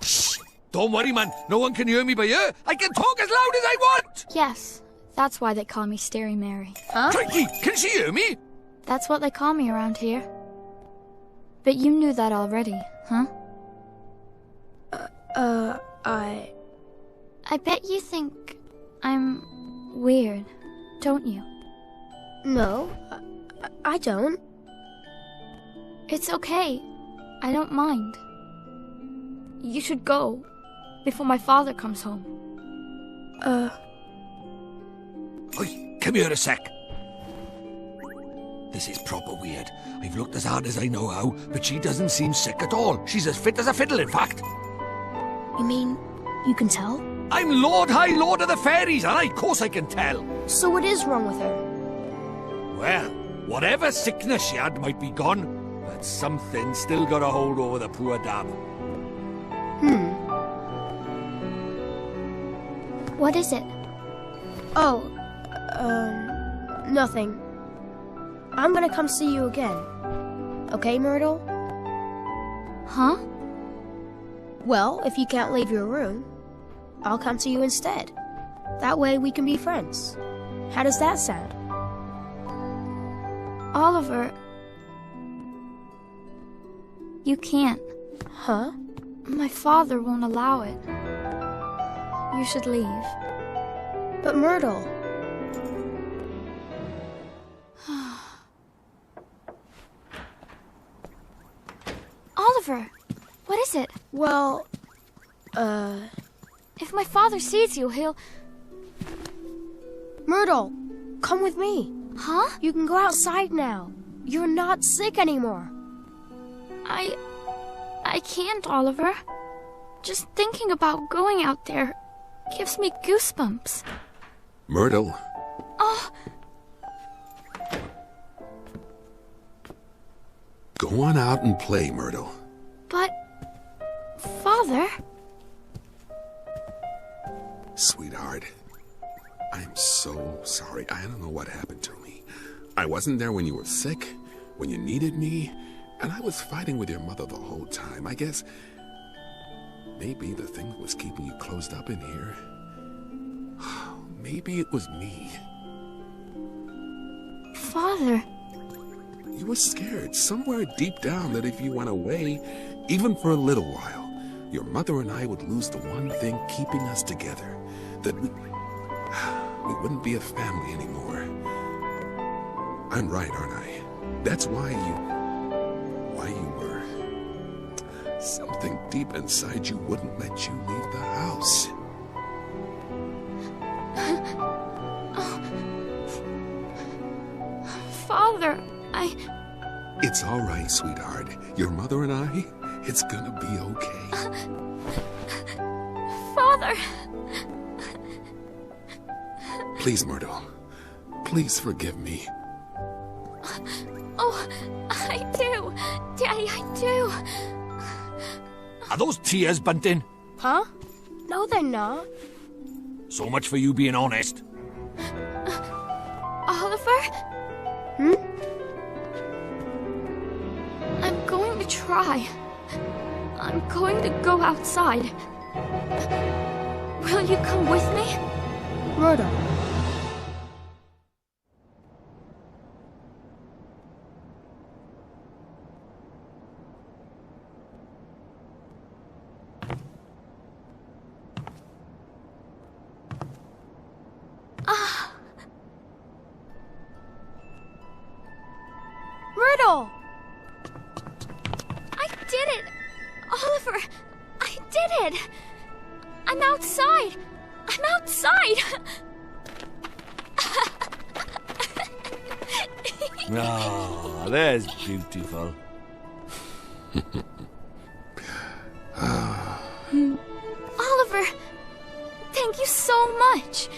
Shh! Don't worry, man. No one can hear me by here. I can talk as loud as I want. Yes, that's why they call me Stary Mary. Huh? Crikey, can she hear me? That's what they call me around here. But you knew that already, huh? I bet you think I'm weird, don't you? No, I don't. It's okay. I don't mind. You should go before my father comes home. Oi, come here a sec. This is proper weird. I've looked as hard as I know how, but she doesn't seem sick at all. She's as fit as a fiddle, in fact. You mean you can tell? I'm Lord High Lord of the Fairies, and of course I can tell. So what is wrong with her? Well, whatever sickness she had might be gone, but something still got a hold over the poor dab. What is it? Oh, nothing. I'm gonna come see you again. Okay, Myrtle? Huh? Well, if you can't leave your room, I'll come to you instead. That way we can be friends. How does that sound? Oliver, you can't. Huh? My father won't allow it. You should leave. But Myrtle... Oliver, what is it? Well, If my father sees you, he'll... Myrtle, come with me. Huh? You can go outside now. You're not sick anymore. I can't, Oliver. Just thinking about going out there gives me goosebumps. Myrtle. Oh, Go on out and play, Myrtle. but... Father? Sweetheart, I'm so sorry. I don't know what happened to me. I wasn't there when you were sick, when you needed me, and I was fighting with your mother the whole time. I guess maybe the thing that was keeping you closed up in here, maybe it was me. Father? You were scared somewhere deep down that if you went away, even for a little while, your mother and I would lose the one thing keeping us together, that we wouldn't be a family anymore. I'm right, aren't I? That's why you were... Something deep inside you wouldn't let you leave the house. Father, It's all right, sweetheart. Your mother and I, it's gonna be okay. Father! Please, Myrtle. Please forgive me. Oh, I do. Daddy, I do. Are those tears, Bunting? Huh? No, they're not. So much for you being honest. Oliver? I'm going to try. I'm going to go outside. Will you come with me? Myrtle. Myrtle! I did it! Oliver, I did it! I'm outside! I'm outside! Oh, that's beautiful. Oliver, thank you so much.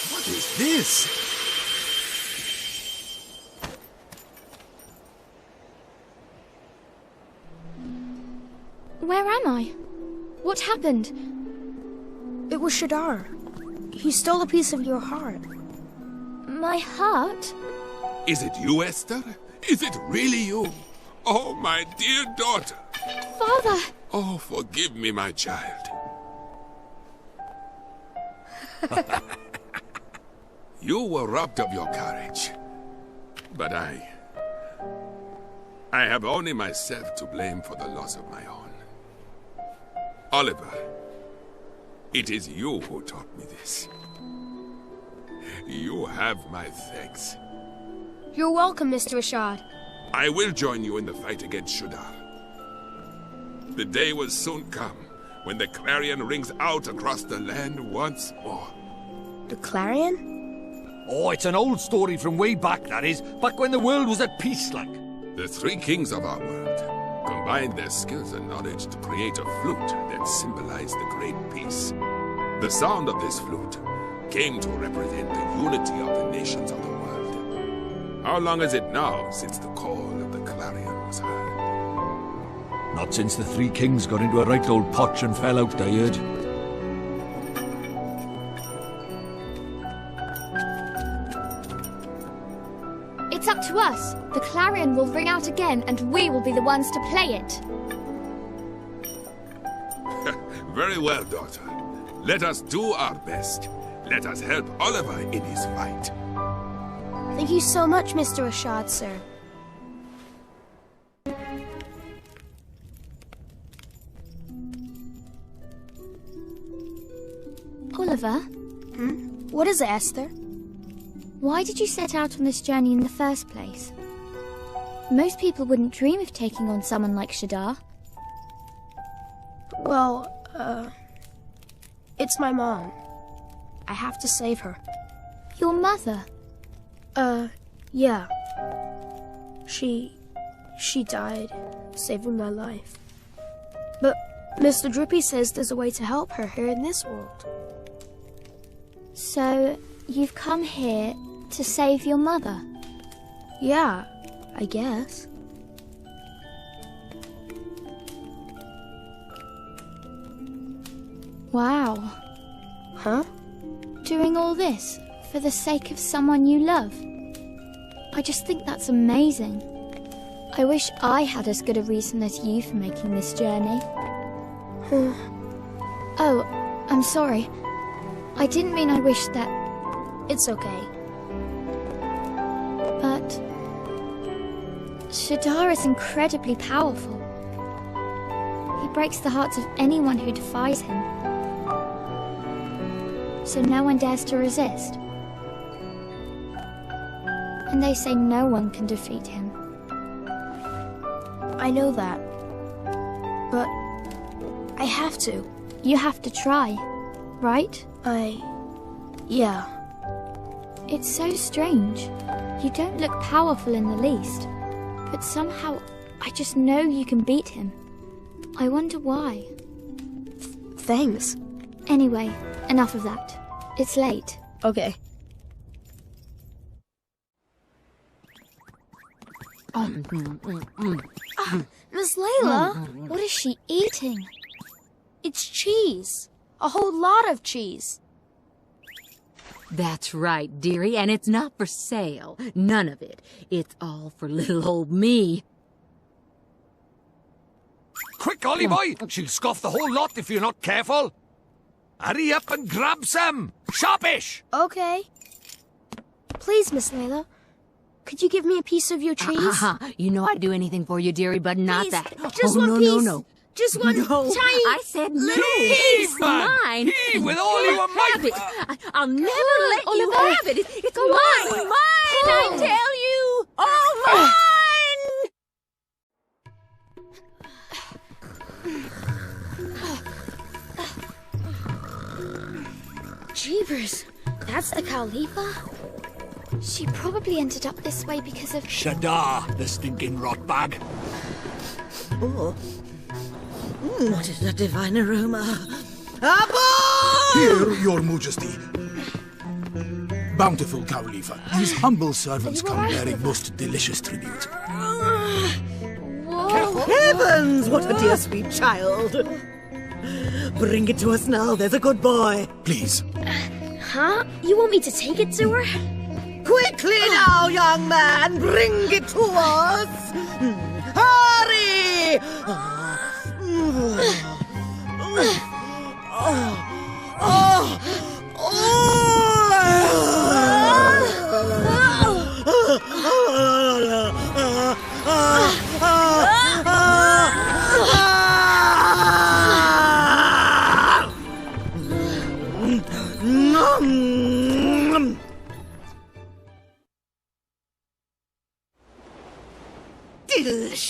What is this? Where am I? What happened? It was Shadar. He stole a piece of your heart. My heart? Is it you, Esther? Is it really you? Oh, my dear daughter. Father! Oh, forgive me, my child. You were robbed of your courage. But I have only myself to blame for the loss of my own. Oliver, it is you who taught me this. You have my thanks. You're welcome, Mr. Rashad. I will join you in the fight against Shadar. The day will soon come when the clarion rings out across the land once more. The clarion? Oh, it's an old story from way back, that is. Back when the world was at peace, like. The three kings of our world combined their skills and knowledge to create a flute that symbolized the great peace. The sound of this flute came to represent the unity of the nations of the world. How long is it now since the call of the clarion was heard? Not since the three kings got into a right old potch and fell out, I heard. It's up to us. The clarion will ring out again, and we will be the ones to play it. Very well, daughter. Let us do our best. Let us help Oliver in his fight. Thank you so much, Mr. Rashad, sir. Oliver? What is it, Esther? Why did you set out on this journey in the first place? Most people wouldn't dream of taking on someone like Shadar. Well, it's my mom. I have to save her. Your mother? Yeah. She died, saving my life. But Mr. Drippy says there's a way to help her here in this world. So, you've come here to save your mother? Yeah, I guess. Wow. Huh? Doing all this for the sake of someone you love? I just think that's amazing. I wish I had as good a reason as you for making this journey. Oh, I'm sorry. I didn't mean I wish that... It's okay. But... Shadar is incredibly powerful. He breaks the hearts of anyone who defies him. So no one dares to resist. And they say no one can defeat him. I know that. But I have to. You have to try, right? Yeah. It's so strange. You don't look powerful in the least. But somehow, I just know you can beat him. I wonder why. Thanks. Anyway, enough of that. It's late. Okay. Miss Layla? What is she eating? It's cheese. A whole lot of cheese. That's right, dearie, and it's not for sale. None of it. It's all for little old me. Quick, Ollie boy! She'll scoff the whole lot if you're not careful. Hurry up and grab some! Sharpish! Okay. Please, Miss Layla. Could you give me a piece of your cheese? You know I'd do anything for you, dearrie, but not Please, that. just oh, one no, piece. no. Just one no. tiny I said no. Heave, man! Mine. Heave with all your might! Have it. I'll never let you have it. It's mine. Mine, I tell you. All mine. Jeepers, that's the Khalifa? She probably ended up this way because of... Shadar, the stinking rotbag. Oh. What is that divine aroma? Here, your majesty. Bountiful Khalifa, these humble servants come bearing most delicious tribute. Whoa. Heavens, what a dear sweet child. Bring it to us now, there's a good boy. Please. Huh? You want me to take it to her? Quickly now, young man, bring it to us. Hurry!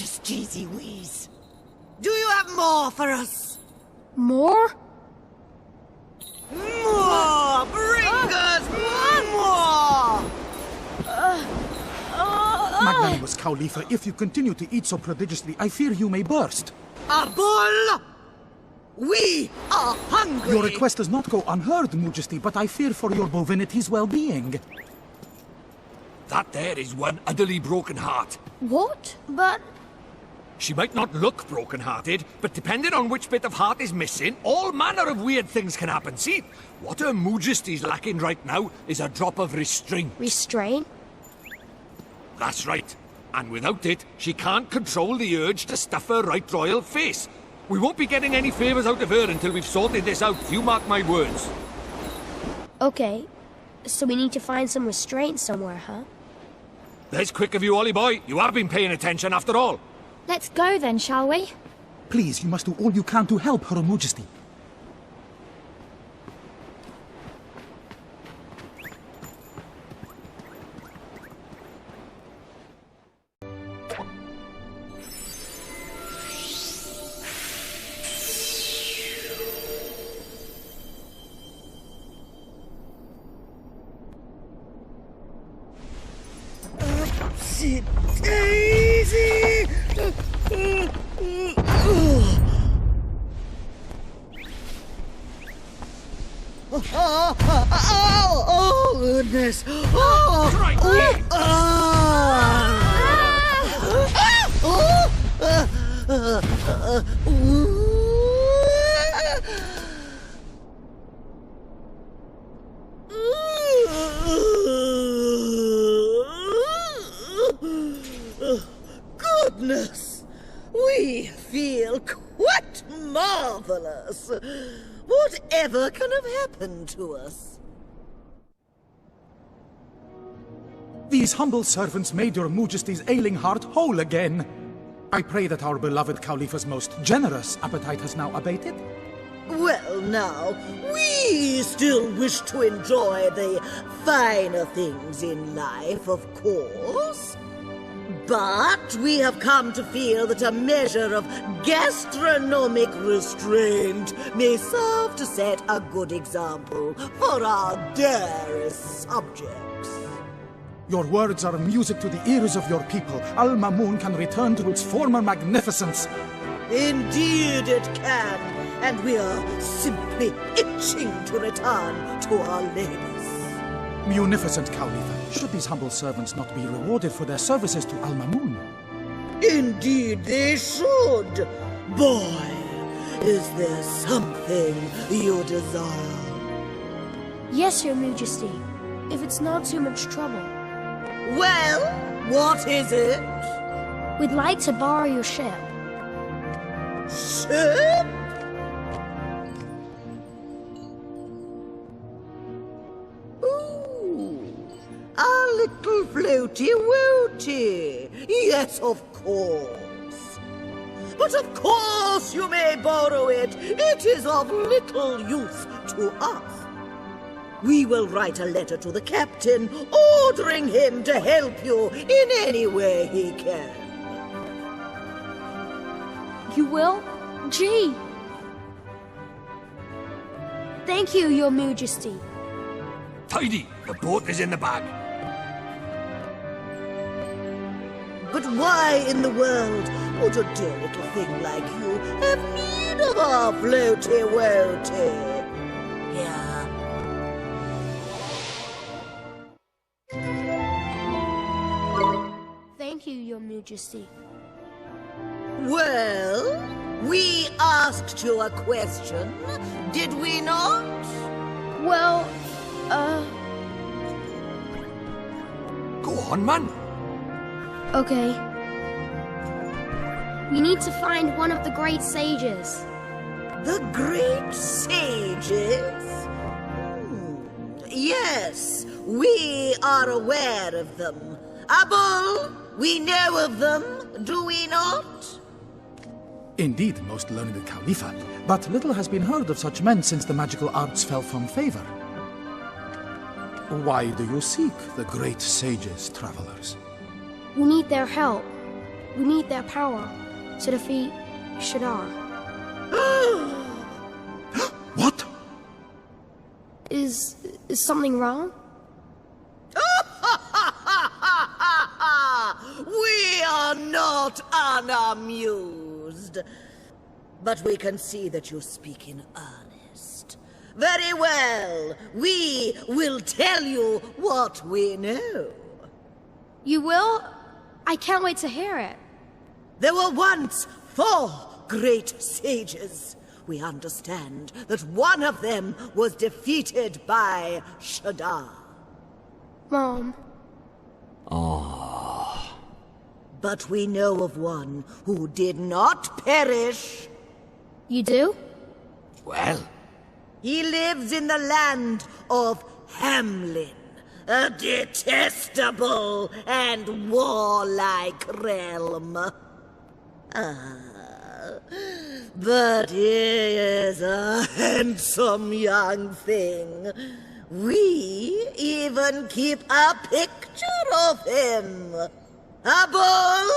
precious cheesy wheeze. Do you have more for us? More? More! Bring us more! Magnanimous Khalifa, if you continue to eat so prodigiously, I fear you may burst. Abul! We are hungry! Your request does not go unheard, Majesty, but I fear for your bovinity's well-being. That there is one utterly broken heart. What? But... She might not look broken-hearted, but depending on which bit of heart is missing, all manner of weird things can happen. See, what Her Majesty's lacking right now is a drop of restraint. Restraint? That's right. And without it, she can't control the urge to stuff her right royal face. We won't be getting any favours out of her until we've sorted this out, you mark my words. Okay, so we need to find some restraint somewhere, huh? There's quick of you, Ollie boy. You have been paying attention after all. Let's go then, shall we? Please, you must do all you can to help Her Majesty. Sit easy! Oh, goodness! Goodness! We feel quite marvelous. Whatever can have happened to us? These humble servants made Your Majesty's ailing heart whole again. I pray that our beloved Khalifa's most generous appetite has now abated. Well, now, we still wish to enjoy the finer things in life, of course. But we have come to feel that a measure of gastronomic restraint may serve to set a good example for our dearest subjects. Your words are music to the ears of your people. Al-Mamun can return to its former magnificence. Indeed it can, and we are simply itching to return to our labors. Munificent Khalifa, should these humble servants not be rewarded for their services to Al-Mamun? Indeed they should. Boy, is there something you desire? Yes, Your Majesty, if it's not too much trouble. Well, what is it? We'd like to borrow your ship. Ship? A little floaty-woaty. Yes, of course. But of course you may borrow it. It is of little use to us. We will write a letter to the captain, ordering him to help you in any way he can. You will? Gee! Thank you, Your Majesty. Tidy! The boat is in the bag. But why in the world would a dear little thing like you have need of our floaty-woaty? Here. Thank you, Your Majesty. Well, we asked you a question, did we not? Well, Go on, man. Okay. We need to find one of the great sages. The great sages? Yes, we are aware of them. Abul, we know of them, do we not? Indeed, most learned Khalifa, but little has been heard of such men since the magical arts fell from favor. Why do you seek the great sages, travelers? We need their help. We need their power to defeat Shadar. What? Is something wrong? We are not unamused. But we can see that you speak in earnest. Very well. We will tell you what we know. You will? I can't wait to hear it. There were once 4 great sages. We understand that one of them was defeated by Shadar. Mom. But we know of one who did not perish. You do? Well? He lives in the land of Hamlin, a detestable and warlike realm. But he is a handsome young thing. We even keep a picture of him. A bull?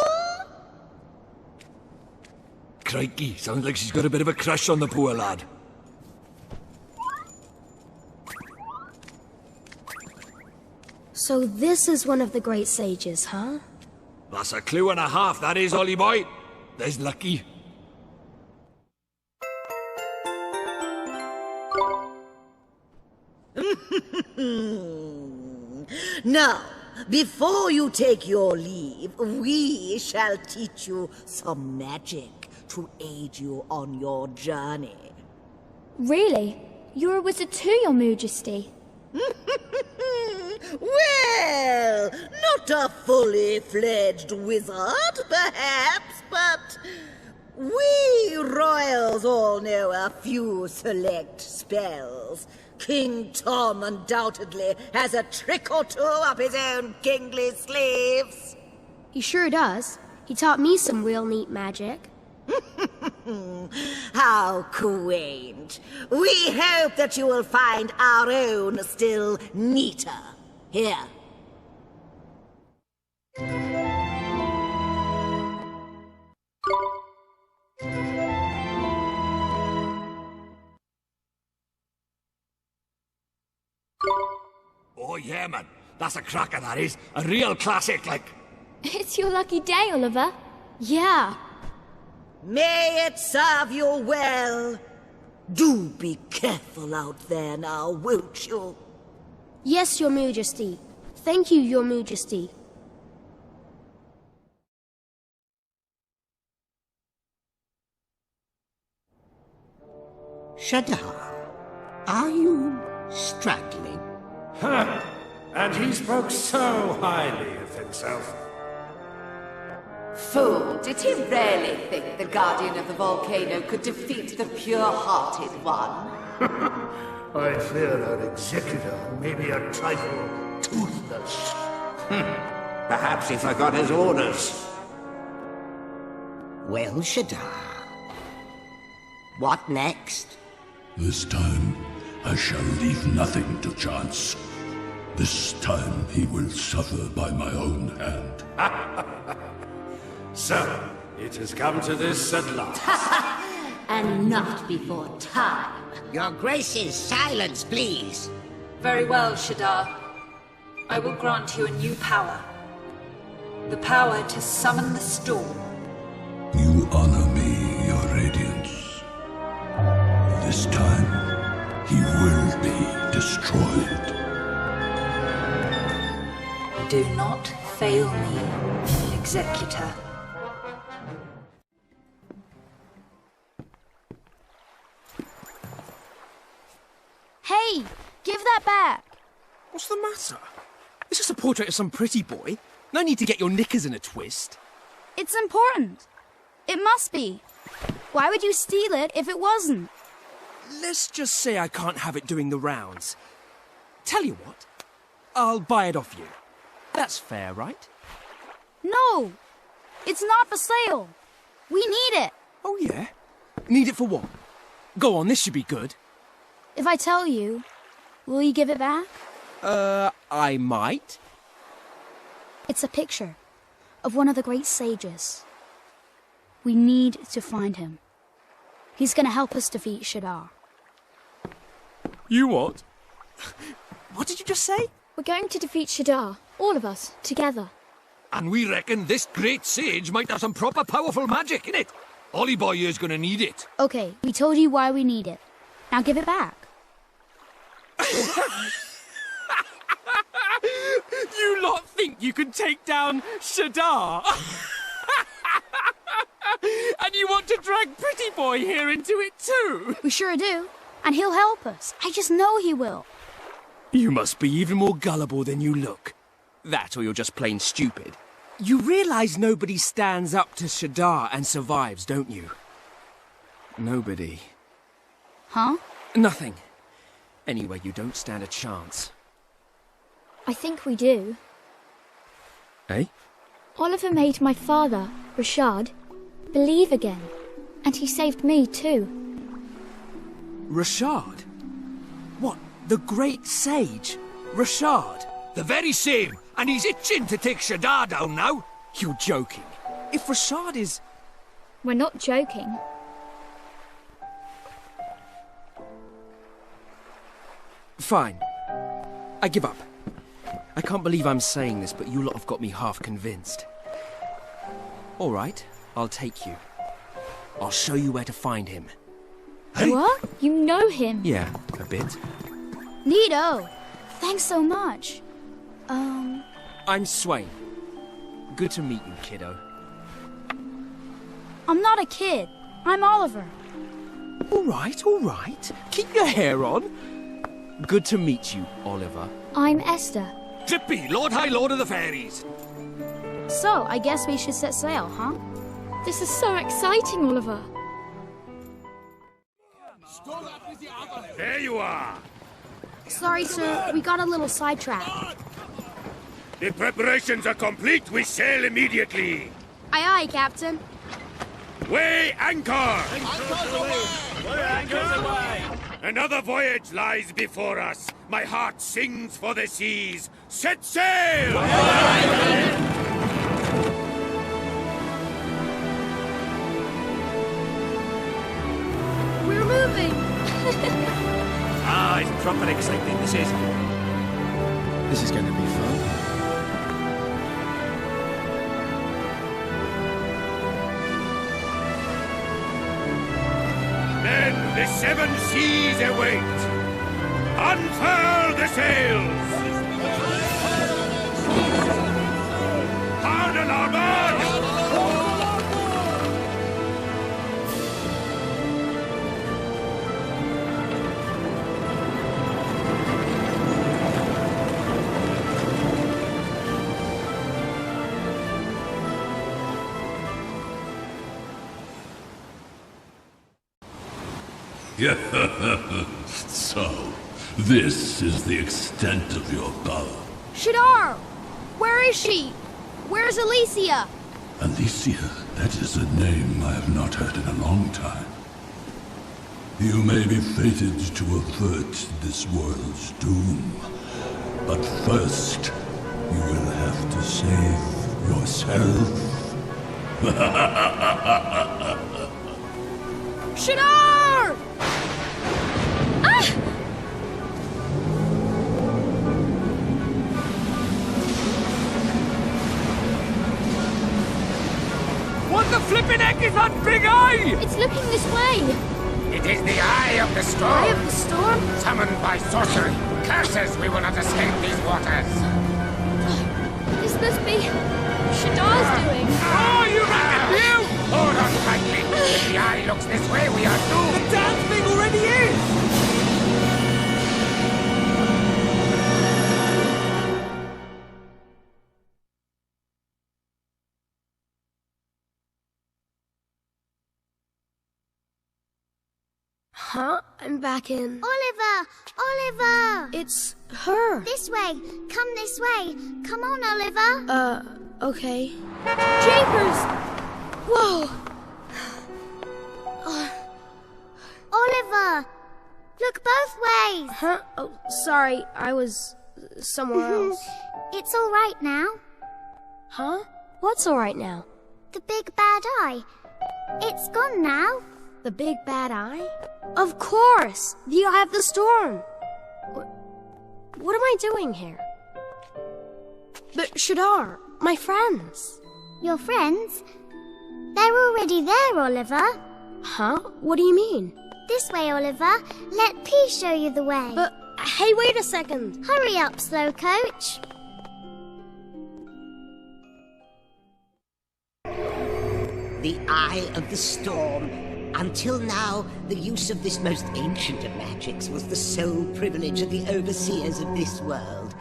Crikey, sounds like she's got a bit of a crush on the poor lad. So this is one of the great sages, huh? That's a clue and a half, that is, Ollie boy. There's lucky. Now, before you take your leave, we shall teach you some magic to aid you on your journey. Really? You're a wizard too, Your Majesty. Well, not a fully fledged wizard, perhaps, but we royals all know a few select spells. King Tom undoubtedly has a trick or two up his own kingly sleeves. He sure does. He taught me some real neat magic. How quaint. We hope that you will find our own still neater. Here. Oh yeah, man. That's a cracker, that is. A real classic, like. It's your lucky day, Oliver. Yeah. May it serve you well. Do be careful out there now, won't you? Yes, Your Majesty. Thank you, Your Majesty. Shadar, are you struggling? Huh. And he spoke so highly of himself. Fool, did he really think the Guardian of the Volcano could defeat the pure-hearted one? I fear our executor may be a trifle toothless. Perhaps he forgot his orders. Well, Shadar, what next? This time, I shall leave nothing to chance. This time, he will suffer by my own hand. So, it has come to this at last. And not before time. Your Grace's silence, please. Very well, Shadar. I will grant you a new power. The power to summon the storm. You honor me, Your Radiance. This time, he will be destroyed. Do not fail me, Executor. Hey, give that back. What's the matter? It's just a portrait of some pretty boy. No need to get your knickers in a twist. It's important. It must be. Why would you steal it if it wasn't? Let's just say I can't have it doing the rounds. Tell you what, I'll buy it off you. That's fair, right? No, it's not for sale. We need it. Oh, yeah? Need it for what? Go on, this should be good. If I tell you, will you give it back? I might. It's a picture of one of the great sages. We need to find him. He's gonna help us defeat Shadar. You what? What did you just say? We're going to defeat Shadar, all of us, together. And we reckon this great sage might have some proper powerful magic, innit? Ollie boy here's gonna need it. Okay, we told you why we need it. Now give it back. You lot think you can take down Shadar? And you want to drag Pretty Boy here into it too? We sure do. And he'll help us. I just know he will. You must be even more gullible than you look. That or you're just plain stupid. You realise nobody stands up to Shadar and survives, don't you? Nobody. Huh? Nothing. Anyway, you don't stand a chance. I think we do. Eh? Oliver made my father, Rashad, believe again. And he saved me too. Rashad? What, the great sage? Rashad? The very same. And he's itching to take Shadar down now. You're joking. If Rashad is... We're not joking. Fine. I give up. I can't believe I'm saying this, but you lot have got me half convinced. All right, I'll take you. I'll show you where to find him. Hey? What? You know him? Yeah, a bit. Neato. Thanks so much. I'm Swain. Good to meet you, kiddo. I'm not a kid. I'm Oliver. All right. Keep your hair on. Good to meet you, Oliver. I'm Esther. Drippy, Lord High Lord of the Fairies. So, I guess we should set sail, huh? This is so exciting, Oliver. There you are. Sorry, sir. We got a little sidetracked. The preparations are complete. We sail immediately. Aye, aye, Captain. Weigh anchor! Anchors away! Another voyage lies before us. My heart sings for the seas. Set sail! We're moving! It's proper exciting, this is. This is going to be fun. Then the seven seas await. Unfurl the sails! Hard on larboard! So, this is the extent of your power. Shadar! Where is she? Where's Alicia? Alicia, that is a name I have not heard in a long time. You may be fated to avert this world's doom, but first, you will have to save yourself. Shadar! Ah! What the flippin' heck is that big eye? It's looking this way. It is the Eye of the Storm. Eye of the Storm? Summoned by sorcery. Curses, we will not escape these waters. This must be Shadar's doing. Oh, you reckon you? Hold on tightly. If the eye looks this way, we are doomed. The damn thing already is! Huh? I'm back in... Oliver! Oliver! It's her. This way. Come this way. Come on, Oliver. Okay. Jeepers! Whoa! Oliver! Look both ways. Huh? Oh, sorry. I was somewhere else. It's all right now. Huh? What's alright now? The big bad eye. It's gone now. The big bad eye? Of course! The Eye of the Storm! What am I doing here? But Shadar, my friends. Your friends? They're already there, Oliver. Huh? What do you mean? This way, Oliver. Let P show you the way. But, hey, wait a second. Hurry up, Slowcoach. The Eye of the Storm. Until now, the use of this most ancient of magics was the sole privilege of the overseers of this world.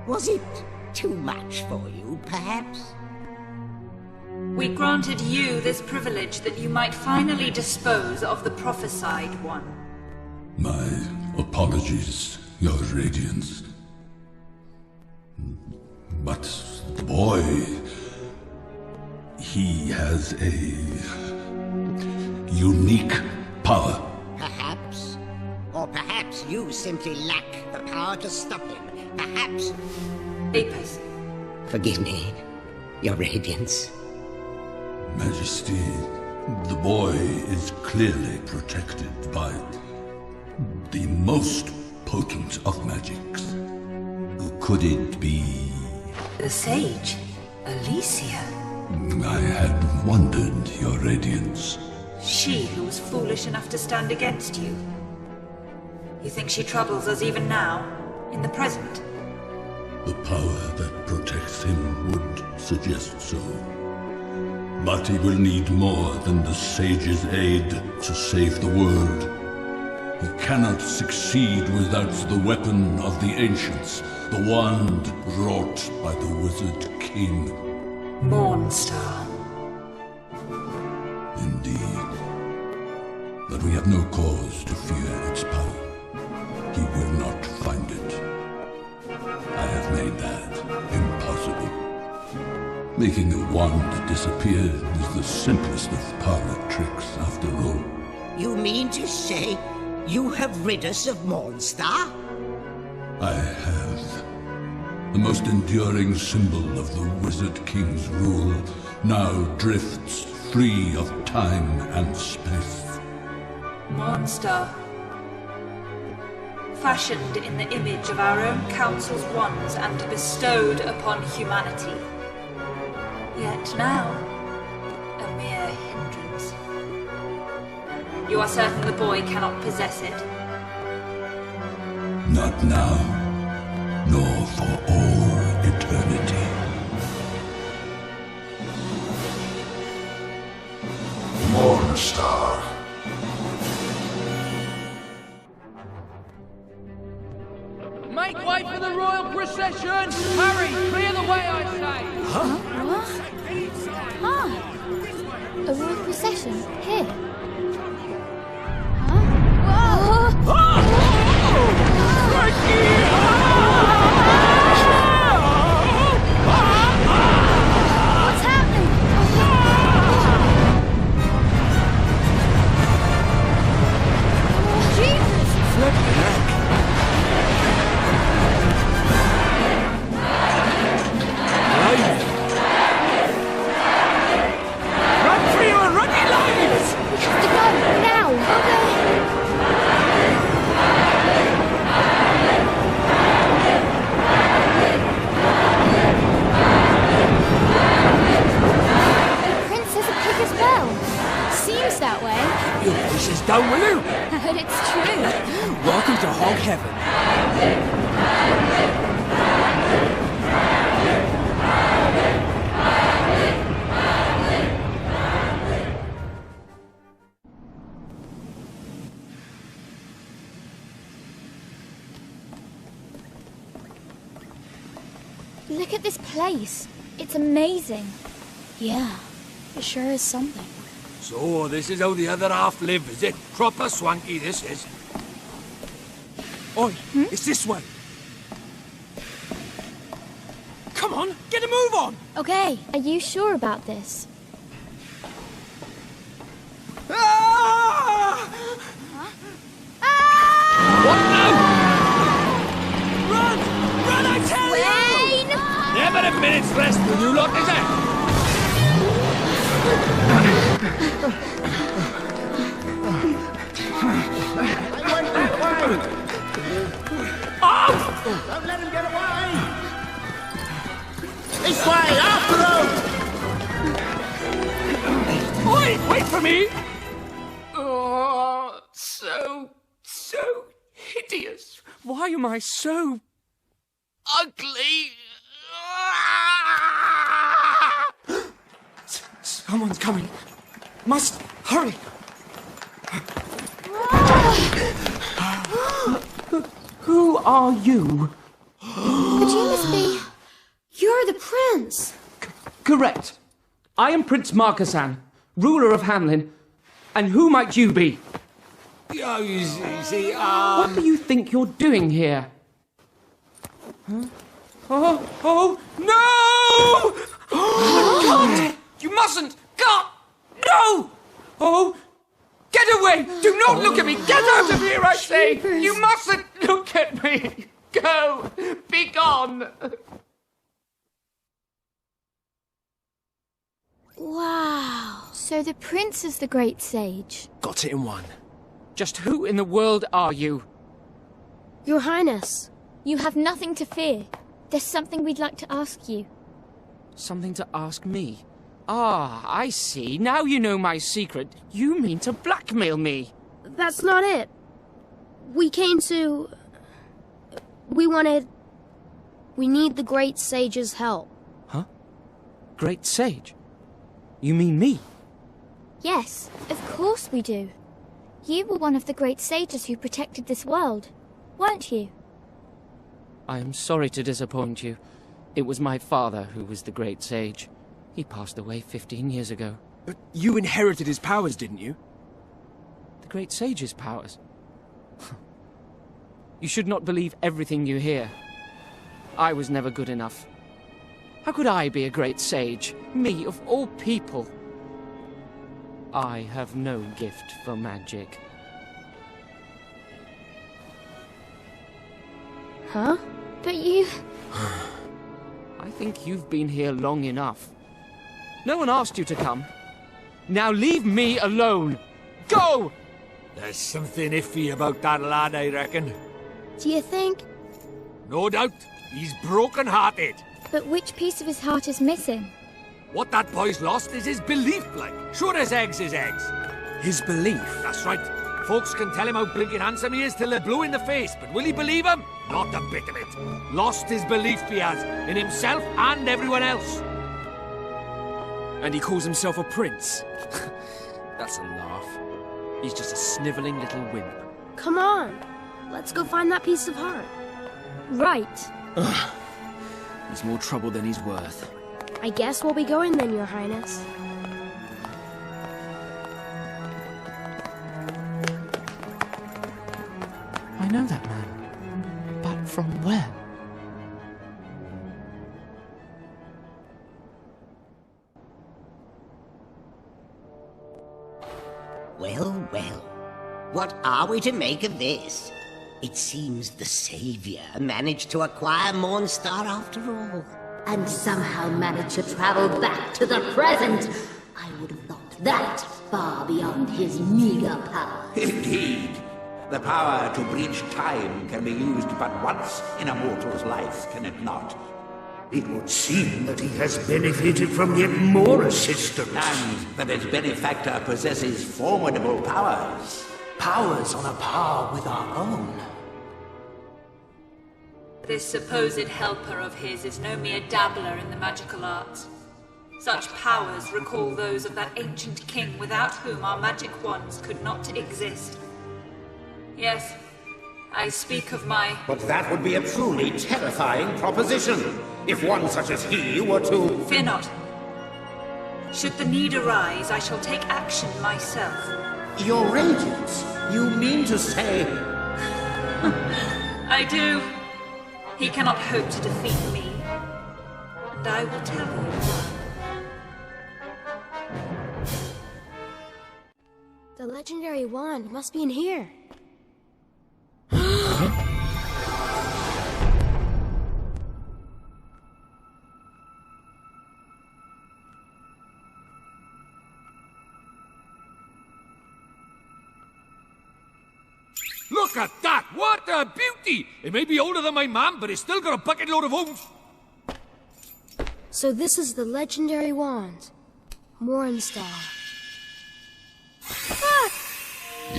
Was it too much for you, perhaps? We granted you this privilege that you might finally dispose of the prophesied one. My apologies, Your Radiance. But the boy... he has a... unique power. Perhaps. Or perhaps you simply lack the power to stop him. Perhaps... Apis. Forgive me, Your Radiance. Majesty, the boy is clearly protected by the most potent of magics. Could it be... The sage, Alicia. I had wondered, Your Radiance. She who was foolish enough to stand against you. You think she troubles us even now, in the present? The power that protects him would suggest so. But he will need more than the sage's aid to save the world. He cannot succeed without the weapon of the ancients, the wand wrought by the Wizard King. Mornstar. Indeed. But we have no cause to fear its power. He will not find it. I have made that impossible. Making a wand disappear is the simplest of parlor tricks, after all. You mean to say you have rid us of Mornstar? I have. The most enduring symbol of the Wizard King's rule now drifts free of time and space. Mornstar. Fashioned in the image of our own council's wands and bestowed upon humanity. Yet now, a mere hindrance. You are certain the boy cannot possess it? Not now, nor for all eternity. Mornstar. Make way for the royal procession! Hurry, clear the way, I say! Huh? What? Ah! A royal procession? Here? Huh? Whoa! What's happening? Jesus! Flippin' heck! Run for your ruddy lives! We have to go, now! Okay. The prince has a pig as well. Seems that way. Your voice is down with you! But it's true. Welcome to Hog Heaven. Look at this place. It's amazing. Yeah, it sure is something. So, this is how the other half live, is it? Proper swanky, this is. Oi, it's this way. Come on, get a move on! Okay, are you sure about this? Ah! What now? Run! Run, I tell you! Never a minute's rest with you lot, is there? Don't let him get away! This way, after him! Oi, wait for me! Oh, so hideous. Why am I so ugly? Someone's coming. Must hurry. Who are you? But you must be... You're the prince. Correct. I am Prince Markasan, ruler of Hamlin. And who might you be? Oh, you see, What do you think you're doing here? Huh? Oh, no! God! You mustn't! God! No! Oh! Get away! Do not look at me! Get out of here, I say! You mustn't look at me! Go! Be gone! Wow. So the prince is the great sage. Got it in one. Just who in the world are you? Your Highness. You have nothing to fear. There's something we'd like to ask you. Something to ask me? Ah, I see. Now you know my secret. You mean to blackmail me? That's not it. We came to... We need the great sage's help. Huh? Great sage? You mean me? Yes, of course we do. You were one of the great sages who protected this world, weren't you? I am sorry to disappoint you. It was my father who was the great sage. He passed away 15 years ago. But you inherited his powers, didn't you? The great sage's powers? You should not believe everything you hear. I was never good enough. How could I be a great sage? Me, of all people. I have no gift for magic. Huh? But you... I think you've been here long enough. No one asked you to come. Now leave me alone. Go! There's something iffy about that lad, I reckon. Do you think? No doubt. He's broken-hearted. But which piece of his heart is missing? What that boy's lost is his belief, like. Sure as eggs is eggs. His belief? That's right. Folks can tell him how blinking handsome he is till they're blue in the face, but will he believe him? Not a bit of it. Lost his belief he has, in himself and everyone else. And he calls himself a prince? That's a laugh. He's just a snivelling little wimp. Come on. Let's go find that piece of heart. Right. Ugh. He's more trouble than he's worth. I guess we'll be going then, Your Highness. I know that man. But from where? Well, well. What are we to make of this? It seems the Savior managed to acquire Mornstar after all. And somehow managed to travel back to the present. I would have thought that far beyond his meager power. Indeed. The power to bridge time can be used but once in a mortal's life, can it not? It would seem that he has benefited from yet more assistance. And that its benefactor possesses formidable powers. Powers on a par with our own. This supposed helper of his is no mere dabbler in the magical arts. Such powers recall those of that ancient king without whom our magic wands could not exist. Yes, I speak of my... But that would be a truly terrifying proposition, if one such as he were to... Fear not. Should the need arise, I shall take action myself. Your Radiance? You mean to say... I do. He cannot hope to defeat me. And I will tell you. The legendary wand must be in here. empty. It may be older than my mum, but it's still got a bucket load of oomph. So this is the legendary wand. Mornstar.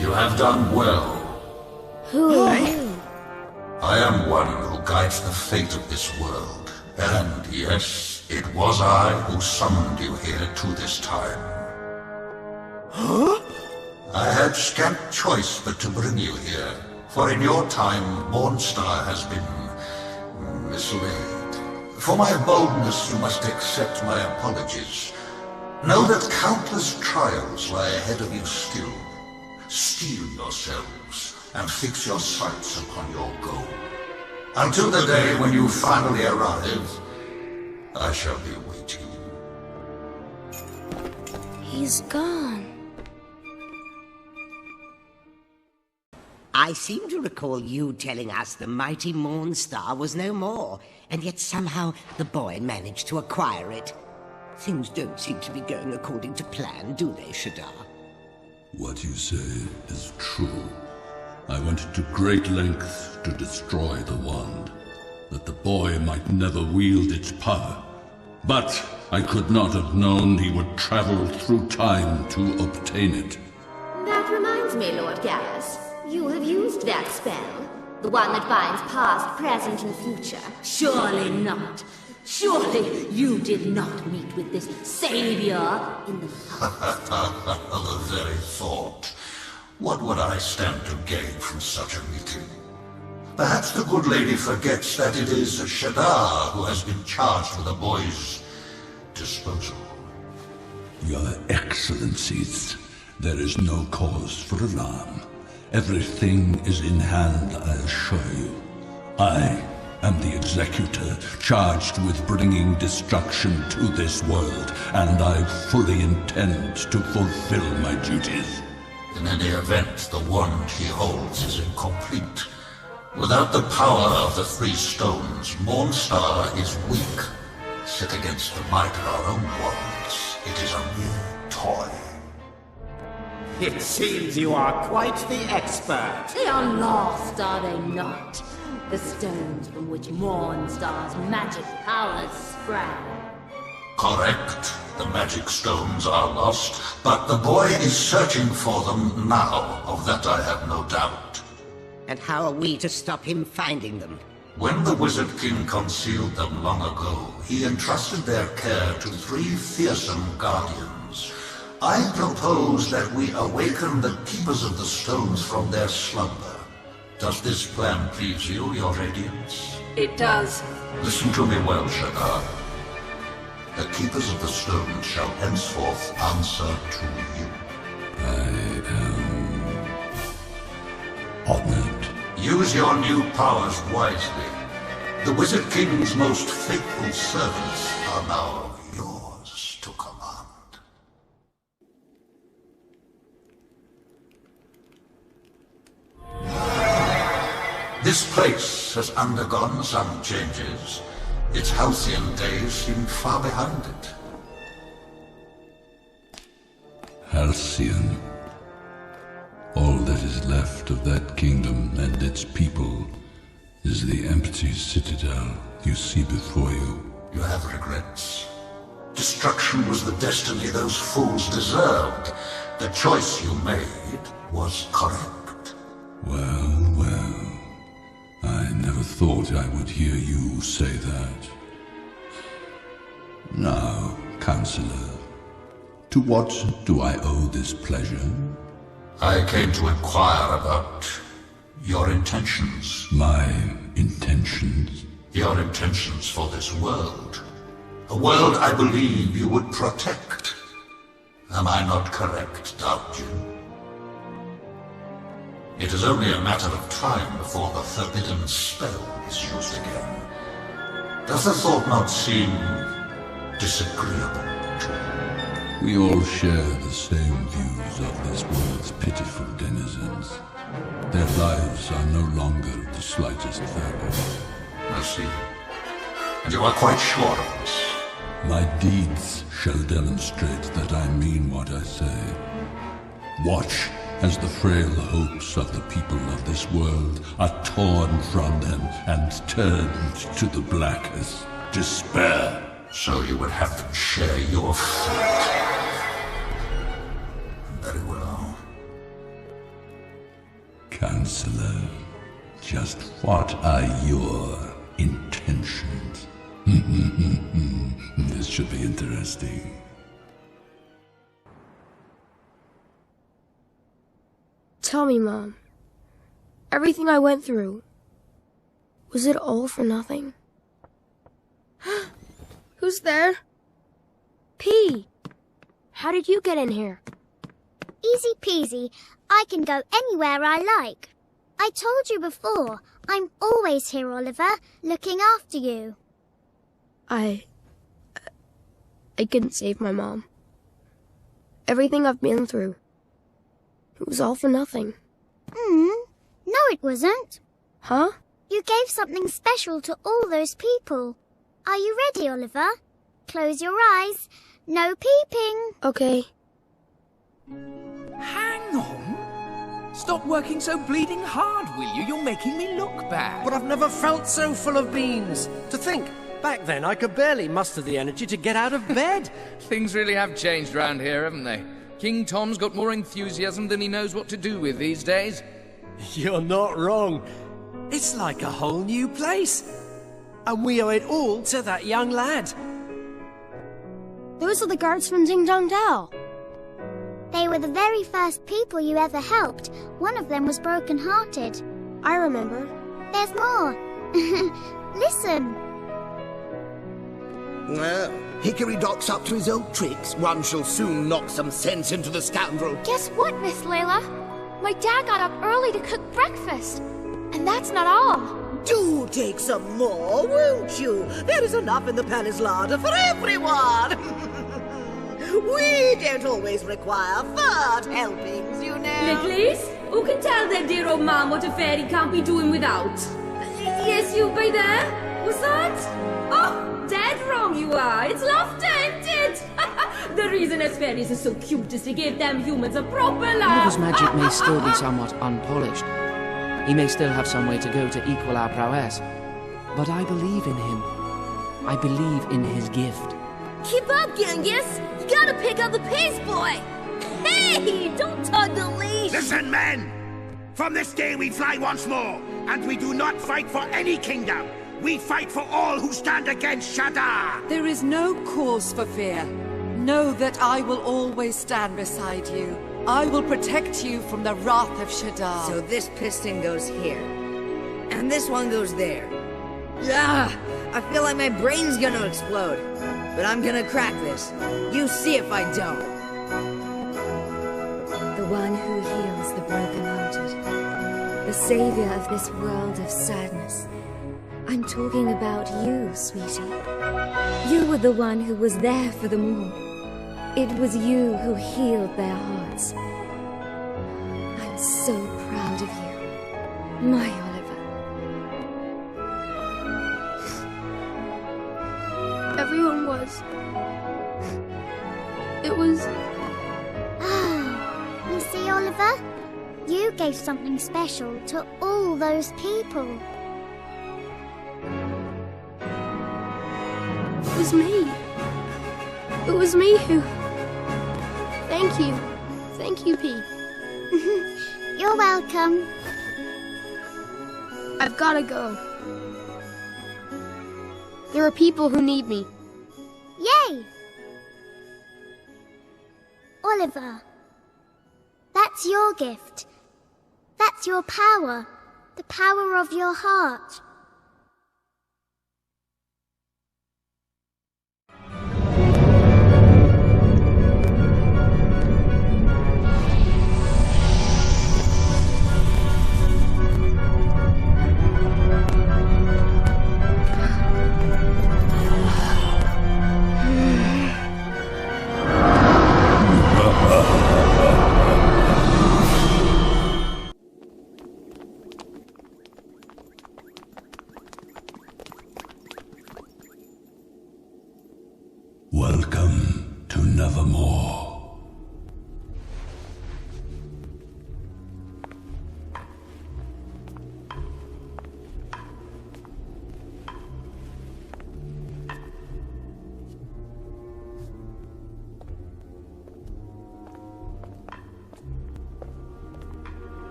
You have done well. Who are you? I am one who guides the fate of this world. And yes, it was I who summoned you here to this time. Huh? I had scant choice but to bring you here. For in your time, Mornstar has been mislaid. For my boldness, you must accept my apologies. Know that countless trials lie ahead of you still. Steel yourselves and fix your sights upon your goal. Until the day when you finally arrive, I shall be waiting. He's gone. I seem to recall you telling us the mighty Mornstar was no more, and yet somehow the boy managed to acquire it. Things don't seem to be going according to plan, do they, Shadar? What you say is true. I went to great lengths to destroy the wand, that the boy might never wield its power. But I could not have known he would travel through time to obtain it. That reminds me, Lord Garrus. You have used that spell. The one that binds past, present, and future. Surely not. Surely you did not meet with this savior in the past. The very thought. What would I stand to gain from such a meeting? Perhaps the good lady forgets that it is Shadar who has been charged with the boy's disposal. Your Excellencies, there is no cause for alarm. Everything is in hand, I assure you. I am the Executor, charged with bringing destruction to this world, and I fully intend to fulfill my duties. In any event, the wand he holds is incomplete. Without the power of the three stones, Mornstar is weak. Set against the might of our own wands, it is a mere toy. It seems you are quite the expert. They are lost, are they not? The stones from which Mornstar's magic powers sprang. Correct. The magic stones are lost, but the boy is searching for them now. Of that I have no doubt. And how are we to stop him finding them? When the Wizard King concealed them long ago, he entrusted their care to 3 fearsome guardians. I propose that we awaken the Keepers of the Stones from their slumber. Does this plan please you, Your Radiance? It does. Listen to me well, Shadar. The Keepers of the Stones shall henceforth answer to you. I am honored. Use your new powers wisely. The Wizard King's most faithful servants are now yours to command. This place has undergone some changes. Its halcyon days seem far behind it. Halcyon. All that is left of that kingdom and its people is the empty citadel you see before you. You have regrets. Destruction was the destiny those fools deserved. The choice you made was correct. Well, well. I never thought I would hear you say that. Now, Counselor, to what do I owe this pleasure? I came to inquire about your intentions. My intentions? Your intentions for this world. A world I believe you would protect. Am I not correct, Darkjin? It is only a matter of time before the forbidden spell is used again. Does the thought not seem disagreeable to you? We all share the same views of this world's pitiful denizens. Their lives are no longer of the slightest value. I see. And you are quite sure of this? My deeds shall demonstrate that I mean what I say. Watch as the frail hopes of the people of this world are torn from them and turned to the blackest despair. So you would have to share your fate. Very well. Counselor, just what are your intentions? This should be interesting. Tell me, Mom. Everything I went through, was it all for nothing? Who's there? P. How did you get in here? Easy peasy. I can go anywhere I like. I told you before, I'm always here, Oliver, looking after you. I couldn't save my mom. Everything I've been through, it was all for nothing. No it wasn't. Huh? You gave something special to all those people. Are you ready, Oliver? Close your eyes. No peeping. Okay. Hang on. Stop working so bleeding hard, will you? You're making me look bad. But I've never felt so full of beans. To think, back then I could barely muster the energy to get out of bed. Things really have changed round here, haven't they? King Tom's got more enthusiasm than he knows what to do with these days. You're not wrong. It's like a whole new place. And we owe it all to that young lad. Those are the guards from Ding Dong Dell. They were the very first people you ever helped. One of them was broken-hearted. I remember. There's more. Listen. Well, Hickory Doc's up to his old tricks. One shall soon knock some sense into the scoundrel. Guess what, Miss Layla? My dad got up early to cook breakfast. And that's not all. Do take some more, won't you? There is enough in the palace larder for everyone. We don't always require third helpings, you know. Littlies, who can tell their dear old mom what a fairy can't be doing without? Yes, you by there? What's that? Oh, dead wrong you are. It's laughter, ain't it? The reason as fairies are so cute is to give them humans a proper laugh. Oliver's magic may still be somewhat unpolished. He may still have some way to go to equal our prowess. But I believe in him. I believe in his gift. Keep up, Genghis! You gotta pick up the pace, boy! Hey! Don't tug the leash! Listen, men! From this day we fly once more, and we do not fight for any kingdom. We fight for all who stand against Shadar! There is no cause for fear. Know that I will always stand beside you. I will protect you from the wrath of Shadar. So this piston goes here. And this one goes there. Ah! I feel like my brain's gonna explode. But I'm gonna crack this. You see if I don't. The one who heals the broken-hearted. The savior of this world of sadness. I'm talking about you, sweetie. You were the one who was there for them all. It was you who healed their hearts. I'm so proud of you, my Oliver. Everyone was. It was... Ah, you see, Oliver? You gave something special to all those people. It was me. It was me who... Thank you. Thank you, P. You're welcome. I've gotta go. There are people who need me. Yay! Oliver, that's your gift. That's your power. The power of your heart. Welcome to Nevermore.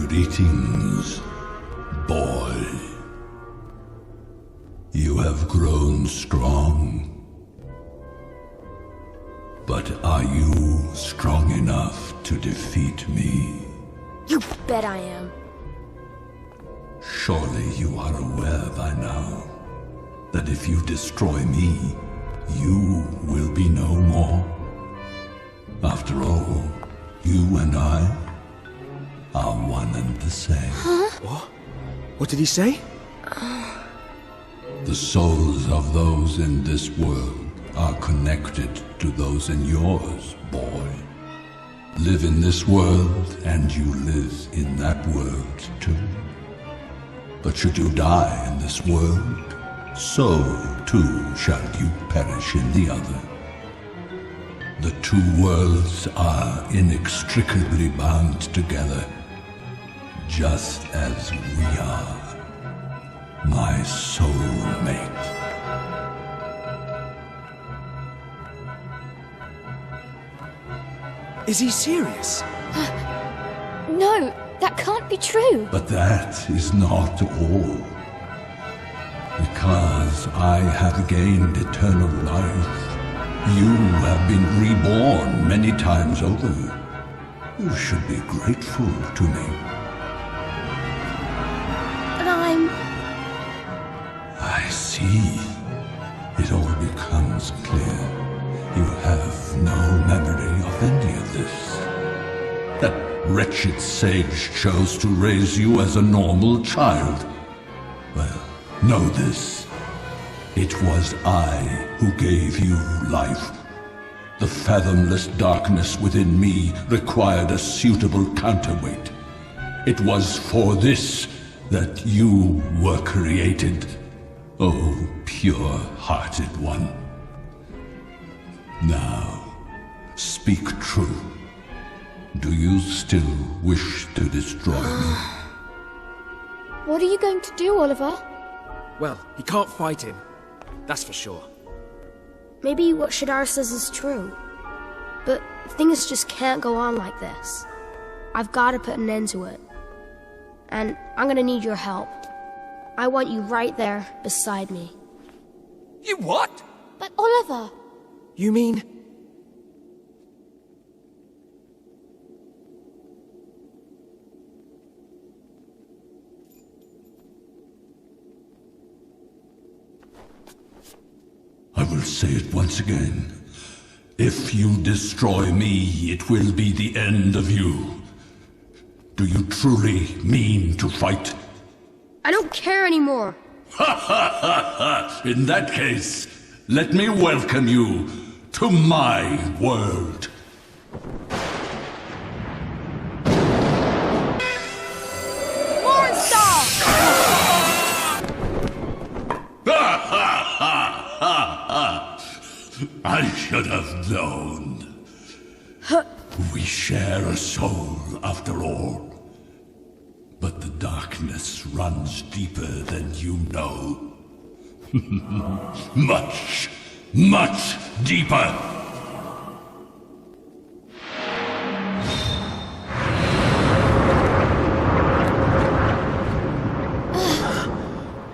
Greetings, boy. You have grown strong. But are you strong enough to defeat me? You bet I am. Surely you are aware by now that if you destroy me, you will be no more. After all, you and I are one and the same. Huh? What? What did he say? The souls of those in this world are connected to those in yours, boy. Live in this world, and you live in that world too. But should you die in this world, so too shall you perish in the other. The two worlds are inextricably bound together, just as we are, my soulmate. Is he serious? No, that can't be true. But that is not all. Because I have gained eternal life, you have been reborn many times over. You should be grateful to me. But I see. It all becomes clear. You have no memory of any of this. That wretched sage chose to raise you as a normal child. Well, know this. It was I who gave you life. The fathomless darkness within me required a suitable counterweight. It was for this that you were created, oh pure-hearted one. Now, speak true. Do you still wish to destroy me? what are you going to do, Oliver? Well, he can't fight him. That's for sure. Maybe what Shadar says is true. But things just can't go on like this. I've got to put an end to it. And I'm gonna need your help. I want you right there beside me. You what? But Oliver... You mean... I will say it once again. If you destroy me, it will be the end of you. Do you truly mean to fight? I don't care anymore. Ha ha ha ha! In that case, let me welcome you to my world. Mornstar! Ha ha ha ha ha! I should have known. We share a soul, after all. But the darkness runs deeper than you know. Much, much deeper.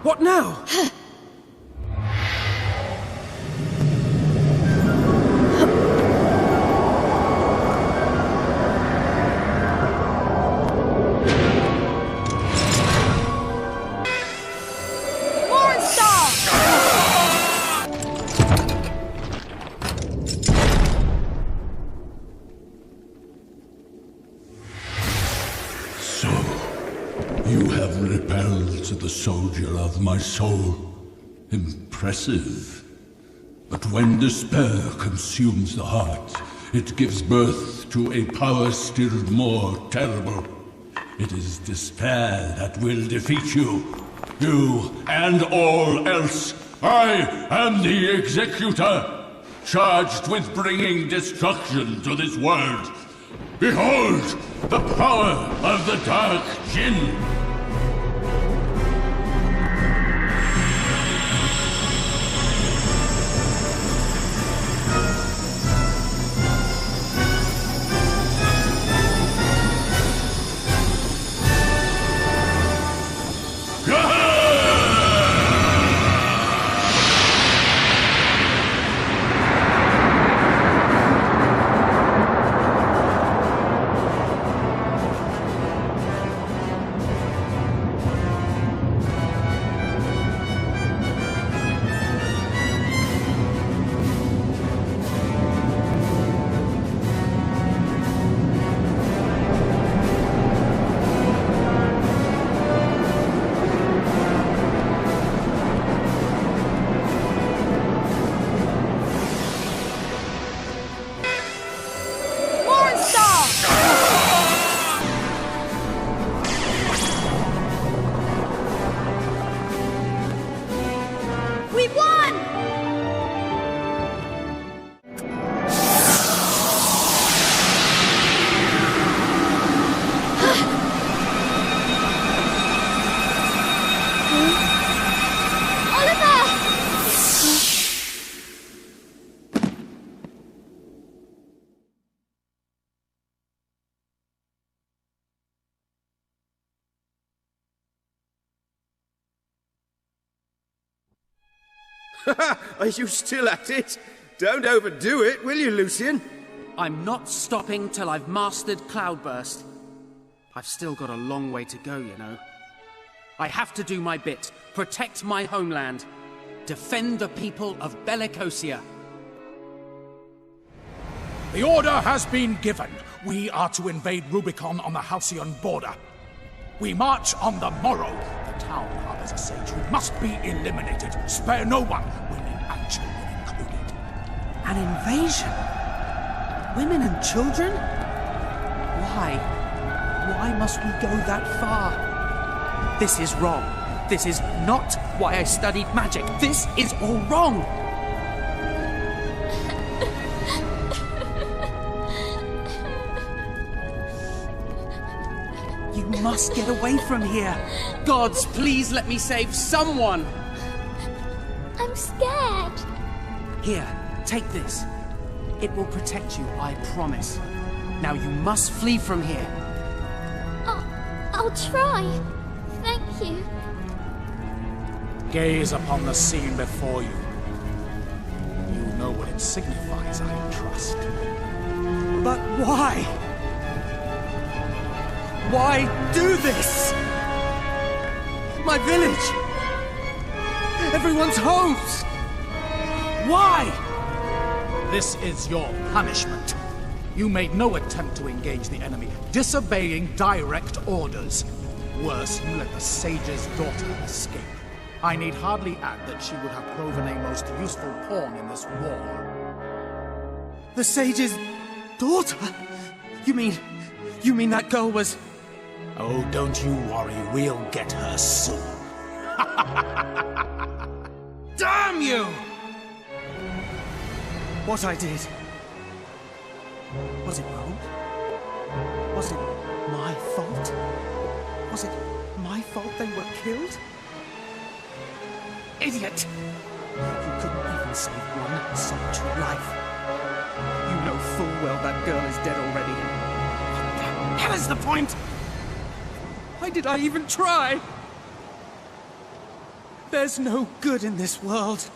What now? The soldier of my soul. Impressive. But when despair consumes the heart, it gives birth to a power still more terrible. It is despair that will defeat you. You and all else. I am the Executor, charged with bringing destruction to this world. Behold, the power of the Dark Djinn. Are you still at it? Don't overdo it, will you, Lucian? I'm not stopping till I've mastered Cloudburst. I've still got a long way to go, you know. I have to do my bit. Protect my homeland. Defend the people of Bellicosia. The order has been given. We are to invade Rubicon on the Halcyon border. We march on the morrow. The town harbors a sage who must be eliminated. Spare no one, women and children included. An invasion? Women and children? Why? Why must we go that far? This is wrong. This is not why I studied magic. This is all wrong. You must get away from here. Gods, please let me save someone. I'm scared. Here, take this. It will protect you, I promise. Now you must flee from here. I'll try. Thank you. Gaze upon the scene before you. You know what it signifies, I trust. But why? Why do this? My village! Everyone's homes! Why? This is your punishment. You made no attempt to engage the enemy, disobeying direct orders. Worse, you let the sage's daughter escape. I need hardly add that she would have proven a most useful pawn in this war. The sage's daughter? You mean that girl was... Oh, don't you worry, we'll get her soon. Damn you! What I did... Was it wrong? Was it my fault? Was it my fault they were killed? Idiot! You couldn't even save one solitary life. You know full well that girl is dead already. What the hell is the point? Why did I even try? There's no good in this world.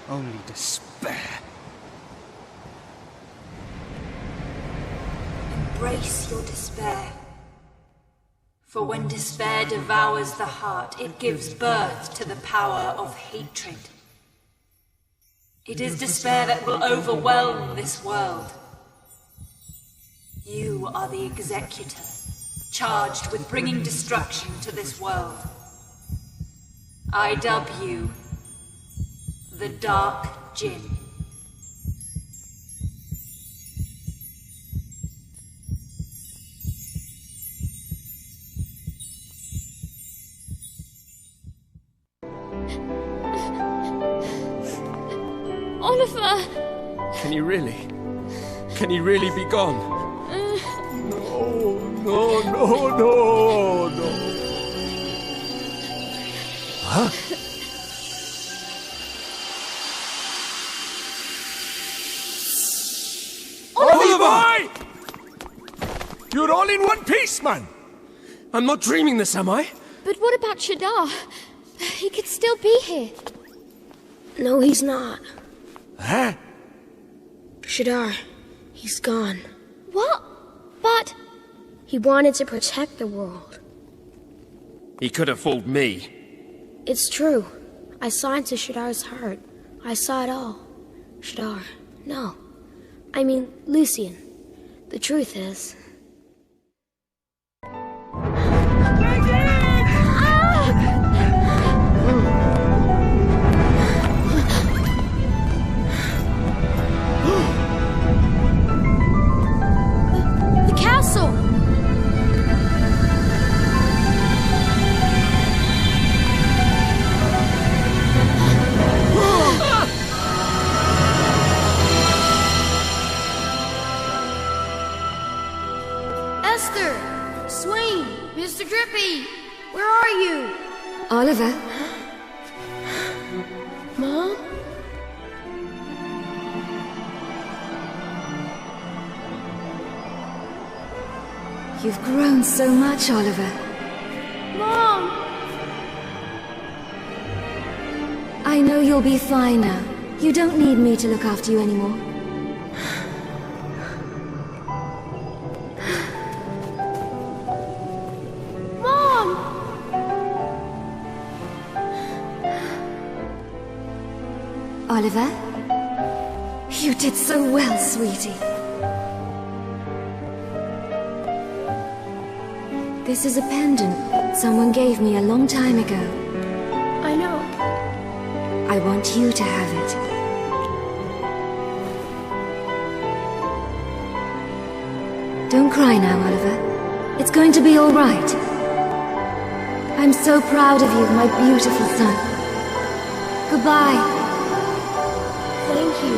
Only despair. Embrace your despair. For when despair devours the heart, it gives birth to the power of hatred. It is despair that will overwhelm this world. You are the executor, charged with bringing destruction to this world. I dub you the Dark Djinn. Oliver! Can he really? Can he really be gone? No. Huh? Oliver! You're all in one piece, man! I'm not dreaming this, am I? But what about Shadar? He could still be here. No, he's not. Huh? Shadar, he's gone. What? But... He wanted to protect the world. He could have fooled me. It's true. I saw into Shadar's heart. I saw it all. Shadar, no. I mean, Lucian. The truth is... The castle! Esther! Swain! Mr. Drippy! Where are you? Oliver? Mom? You've grown so much, Oliver. Mom! I know you'll be fine now. You don't need me to look after you anymore. Mom! Oliver? You did so well, sweetie. This is a pendant someone gave me a long time ago. I know. I want you to have it. Don't cry now, Oliver. It's going to be all right. I'm so proud of you, my beautiful son. Goodbye. Thank you.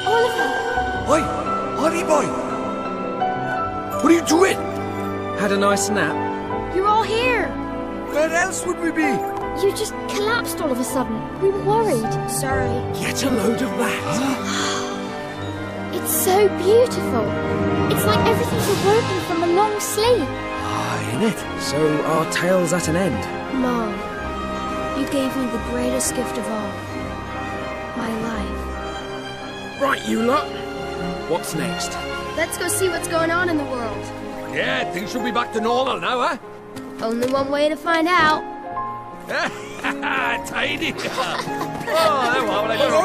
Oliver! Oi! Honey boy! What are you doing? Had a nice nap? You're all here! Where else would we be? You just collapsed all of a sudden. We were worried. Sorry. Get a load of that. It's so beautiful. It's like everything's awoken from a long sleep. Ain't it? So our tale's at an end. Mom, you gave me the greatest gift of all. My life. Right, you lot. What's next? Let's go see what's going on in the world. Yeah, things should be back to normal now, huh? Only one way to find out. Tidy. Oh, there we are.